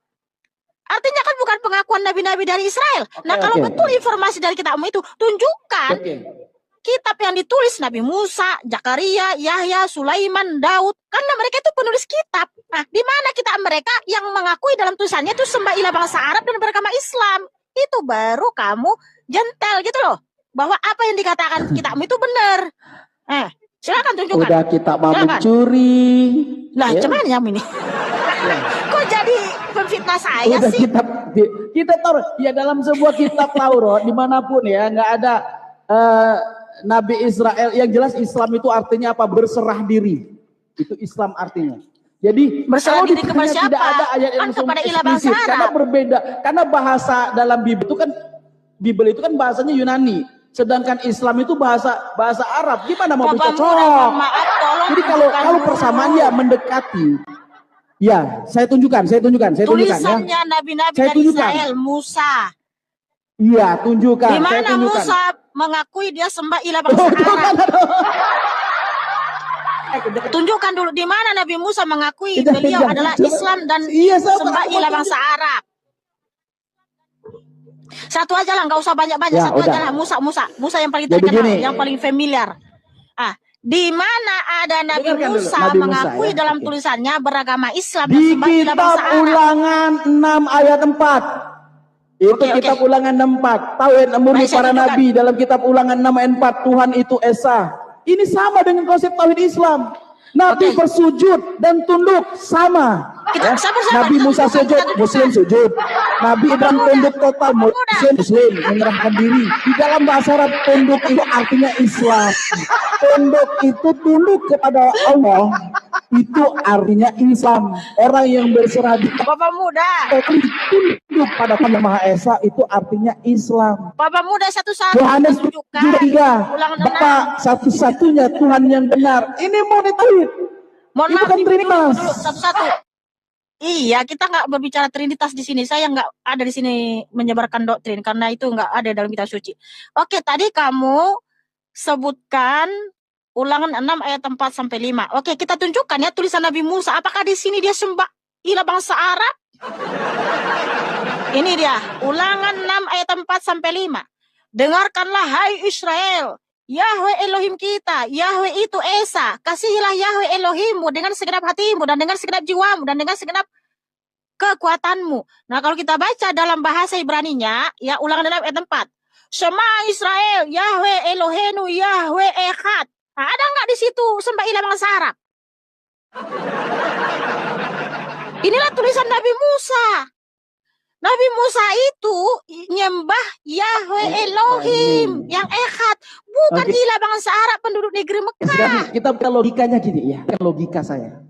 Artinya kan bukan pengakuan nabi-nabi dari Israel. Kalau betul informasi dari kitabmu itu, tunjukkan kitab yang ditulis Nabi Musa, Zakaria, Yahya, Sulaiman, Daud. Karena mereka itu penulis kitab. Nah, di mana kitab mereka yang mengakui dalam tulisannya itu sembah ilah bangsa Arab dan beragama Islam. Itu baru kamu jentel gitu loh. Bahwa apa yang dikatakan kitabmu itu benar. Silakan tunjukkan. Udah kita mau mencuri. Lah, cuman ya ini. Kok jadi pemfitnah saya udah sih? Kita tahu ya dalam sebuah kitab Taurat dimanapun ya nggak ada Nabi Israel. Yang jelas Islam itu artinya apa? Berserah diri. Itu Islam artinya. Jadi berserah diri kepada siapa? Tidak ada ayat yang kepada ilah bangsa Arab. Karena berbeda. Karena bahasa dalam Bible itu kan bahasanya Yunani. Sedangkan Islam itu bahasa Arab. Gimana mau bisa cocok? Jadi kalau persamaannya mendekati. Ya, saya tunjukkan. Tulisannya ya. nabi-nabi dari Israel, Musa. Iya, tunjukkan. Di mana Musa mengakui dia sembah ilah bangsa Arab? Tunjukkan dulu di mana Nabi Musa mengakui beliau adalah Islam dan sembah ilah bangsa Arab. Satu aja lah, nggak usah banyak-banyak. Satu aja lah, Musa yang paling terkenal, yang paling familiar. Di mana ada Nabi Musa mengakui dalam tulisannya beragama Islam dan sembah ilah bangsa Arab? Di kitab Ulangan 6 ayat 4. Itu kitab Ulangan 6 Tauhid murni para nabi dalam kitab Ulangan 6 ayat 4. Tuhan itu Esa. Ini sama dengan konsep tauhid Islam. Nabi Oke. bersujud dan tunduk sama. Kita Ya. sama-sama Nabi Musa tunjukkan, sujud, kita tunjukkan. Muslim sujud. Nabi Ibrahim muda, tunduk total, Muslim menyerahkan diri. Di dalam bahasa Arab tunduk itu artinya Islam. Tunduk itu tunduk kepada Allah. Itu artinya Islam. Orang yang berserah diri Bapak muda, tunduk pada Tuhan Yang Maha Esa itu artinya Islam. Bapak muda satu-satu Yohanes tunjukkan. 7:3. Ulangan Bapak satu-satunya Tuhan yang benar. Ini mau ditawid. Mohon Itu maaf, kan dulu, Trinitas. dulu, satu-satu. Iya, kita nggak berbicara Trinitas di sini. Saya nggak ada di sini menyebarkan doktrin karena itu nggak ada dalam kitab suci. Oke, tadi kamu sebutkan Ulangan 6 ayat 4 sampai 5. Oke, kita tunjukkan ya tulisan Nabi Musa. Apakah di sini dia sembah ilah bangsa Arab? Ini dia, Ulangan 6 ayat 4 sampai 5. Dengarkanlah hai Israel, Yahweh Elohim kita, Yahweh itu Esa. Kasihilah Yahweh Elohimmu dengan segenap hatimu dan dengan segenap jiwamu dan dengan segenap kekuatanmu. Nah, kalau kita baca dalam bahasa Ibraninya, ya Ulangan 6 ayat 4. Shema Israel, Yahweh Elohenu, Yahweh Echad. Nah, ada nggak di situ sembah ilah bangsa Arab? Inilah tulisan Nabi Musa. Nabi Musa itu nyembah Yahweh Elohim yang Echad, bukan Oke. ilah bangsa Arab penduduk negeri Mekah. Sekarang kita buka logikanya gini ya, logika saya.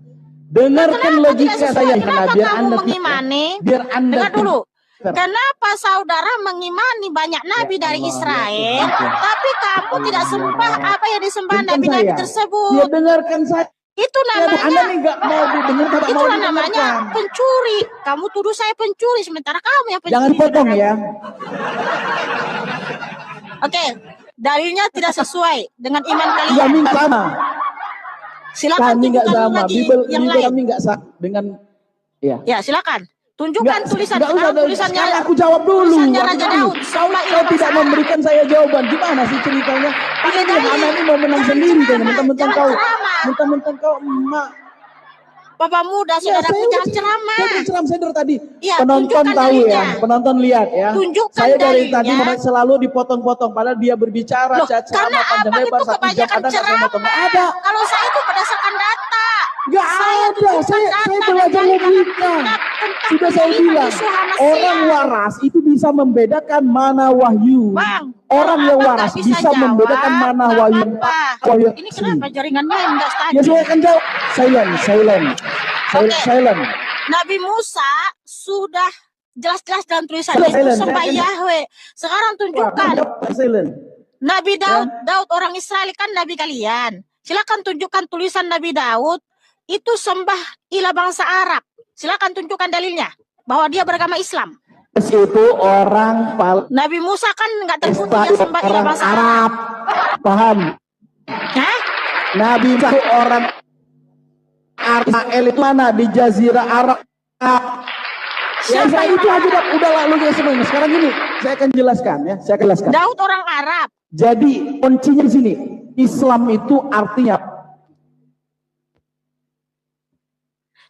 Dengarkan Kenapa logika tidak sesuai? saya Kenapa biar kamu Anda mengimani? biar Anda Dengar dulu. pintar. Kenapa saudara mengimani banyak nabi Ya dari Allah, Israel, ya Tuhan. tapi kamu tidak sembah apa yang disembah Dengarkan nabi-nabi saya. Ya tersebut? dengarkan saya. Itu Ya, Anda namanya, nih nggak mau didengar, nggak mau itulah didengarkan. namanya pencuri. Kamu tuduh saya pencuri, sementara kamu yang pencuri. Jangan potong ya. Oke, dalilnya tidak sesuai dengan iman kalian. Kami nggak sama. Silakan Kami nggak tunjukkan sama. lagi Bible yang Bible lain. kami nggak sama dengan. Ya. Ya, silakan. Tunjukkan tulisan nggak usah, sekarang tulisannya. sekarang aku jawab dulu. Tulisannya Aku Raja dulu. Daud. Kau Sembah ilah tidak bangsa Arab. memberikan saya jawaban. Gimana sih ceritanya? Pakai Ini dalil. Hana ini mau menang Jangan sendiri kan? ceramah, Mentang-mentang jangan kau, ceramah. mentang-mentang kau emak. Bapak muda, Ya, saudaraku, jangan ceramah. Saya udah ceram saya dari tadi. Ya, Penonton tunjukkan tahu dalilnya. ya, penonton lihat ya. Tunjukkan Saya dari tadi dalilnya. selalu dipotong-potong, padahal dia berbicara Loh, ceramah karena panjang abang lebar itu 1 jam kebanyakan ada nggak saya ceramah. potong? Nggak ada. Kalau saya itu berdasarkan data. Nggak ada. tunjukkan Saya data belajar dan logika. tentang Sudah saya pemilihan bilang, Yeshua Mashiach. orang waras itu bisa membedakan mana wahyu. Bang, Orang kalau yang abang waras nggak bisa jawab, membedakan mana nggak wahyu. apa-apa. Wahyu Ini asli. kenapa jaringannya nggak stabil? Ya saya akan jawab. Silent. Oke. Silent. Nabi Musa sudah jelas-jelas dalam tulisannya Silent, itu silent. sembah Saya akan- Yahweh. Sekarang tunjukkan. Silent. Nabi Daud orang Israel kan nabi kalian. Silakan tunjukkan tulisan Nabi Daud itu sembah ilah bangsa Arab. Silakan tunjukkan dalilnya bahwa dia beragama Islam. Itu orang Nabi Musa kan nggak terbukti dia Palestina, sembah ilah orang bangsa Arab. Arab. Paham? Hah? Nabi Musa itu orang Israel itu mana di Jazirah Arab. Ya, Siapa saya yang itu orang aja Arab? udah lalu ya semuanya. Sekarang gini, saya akan jelaskan ya. Saya akan jelaskan. Daud orang Arab. Jadi kuncinya di sini, Islam itu artinya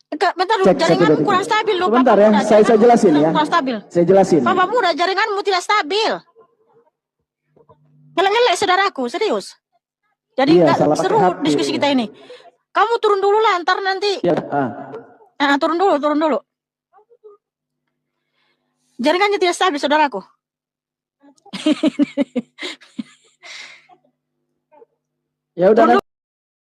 Bentar dulu, Cek, jaringanmu cek. kurang stabil loh. Sebentar Bapak ya, muda, saya jaringanmu jelasin ya. kurang stabil. Saya jelasin. Bapak muda, jaringanmu tidak stabil. Ngelek-ngelek saudaraku, serius. Jadi Iya, nggak salah pakai seru HP. diskusi kita ini. Kamu turun dulu lah, ntar nanti. Ya, Turun dulu. Jaringannya tidak stabil, saudaraku. ya udah.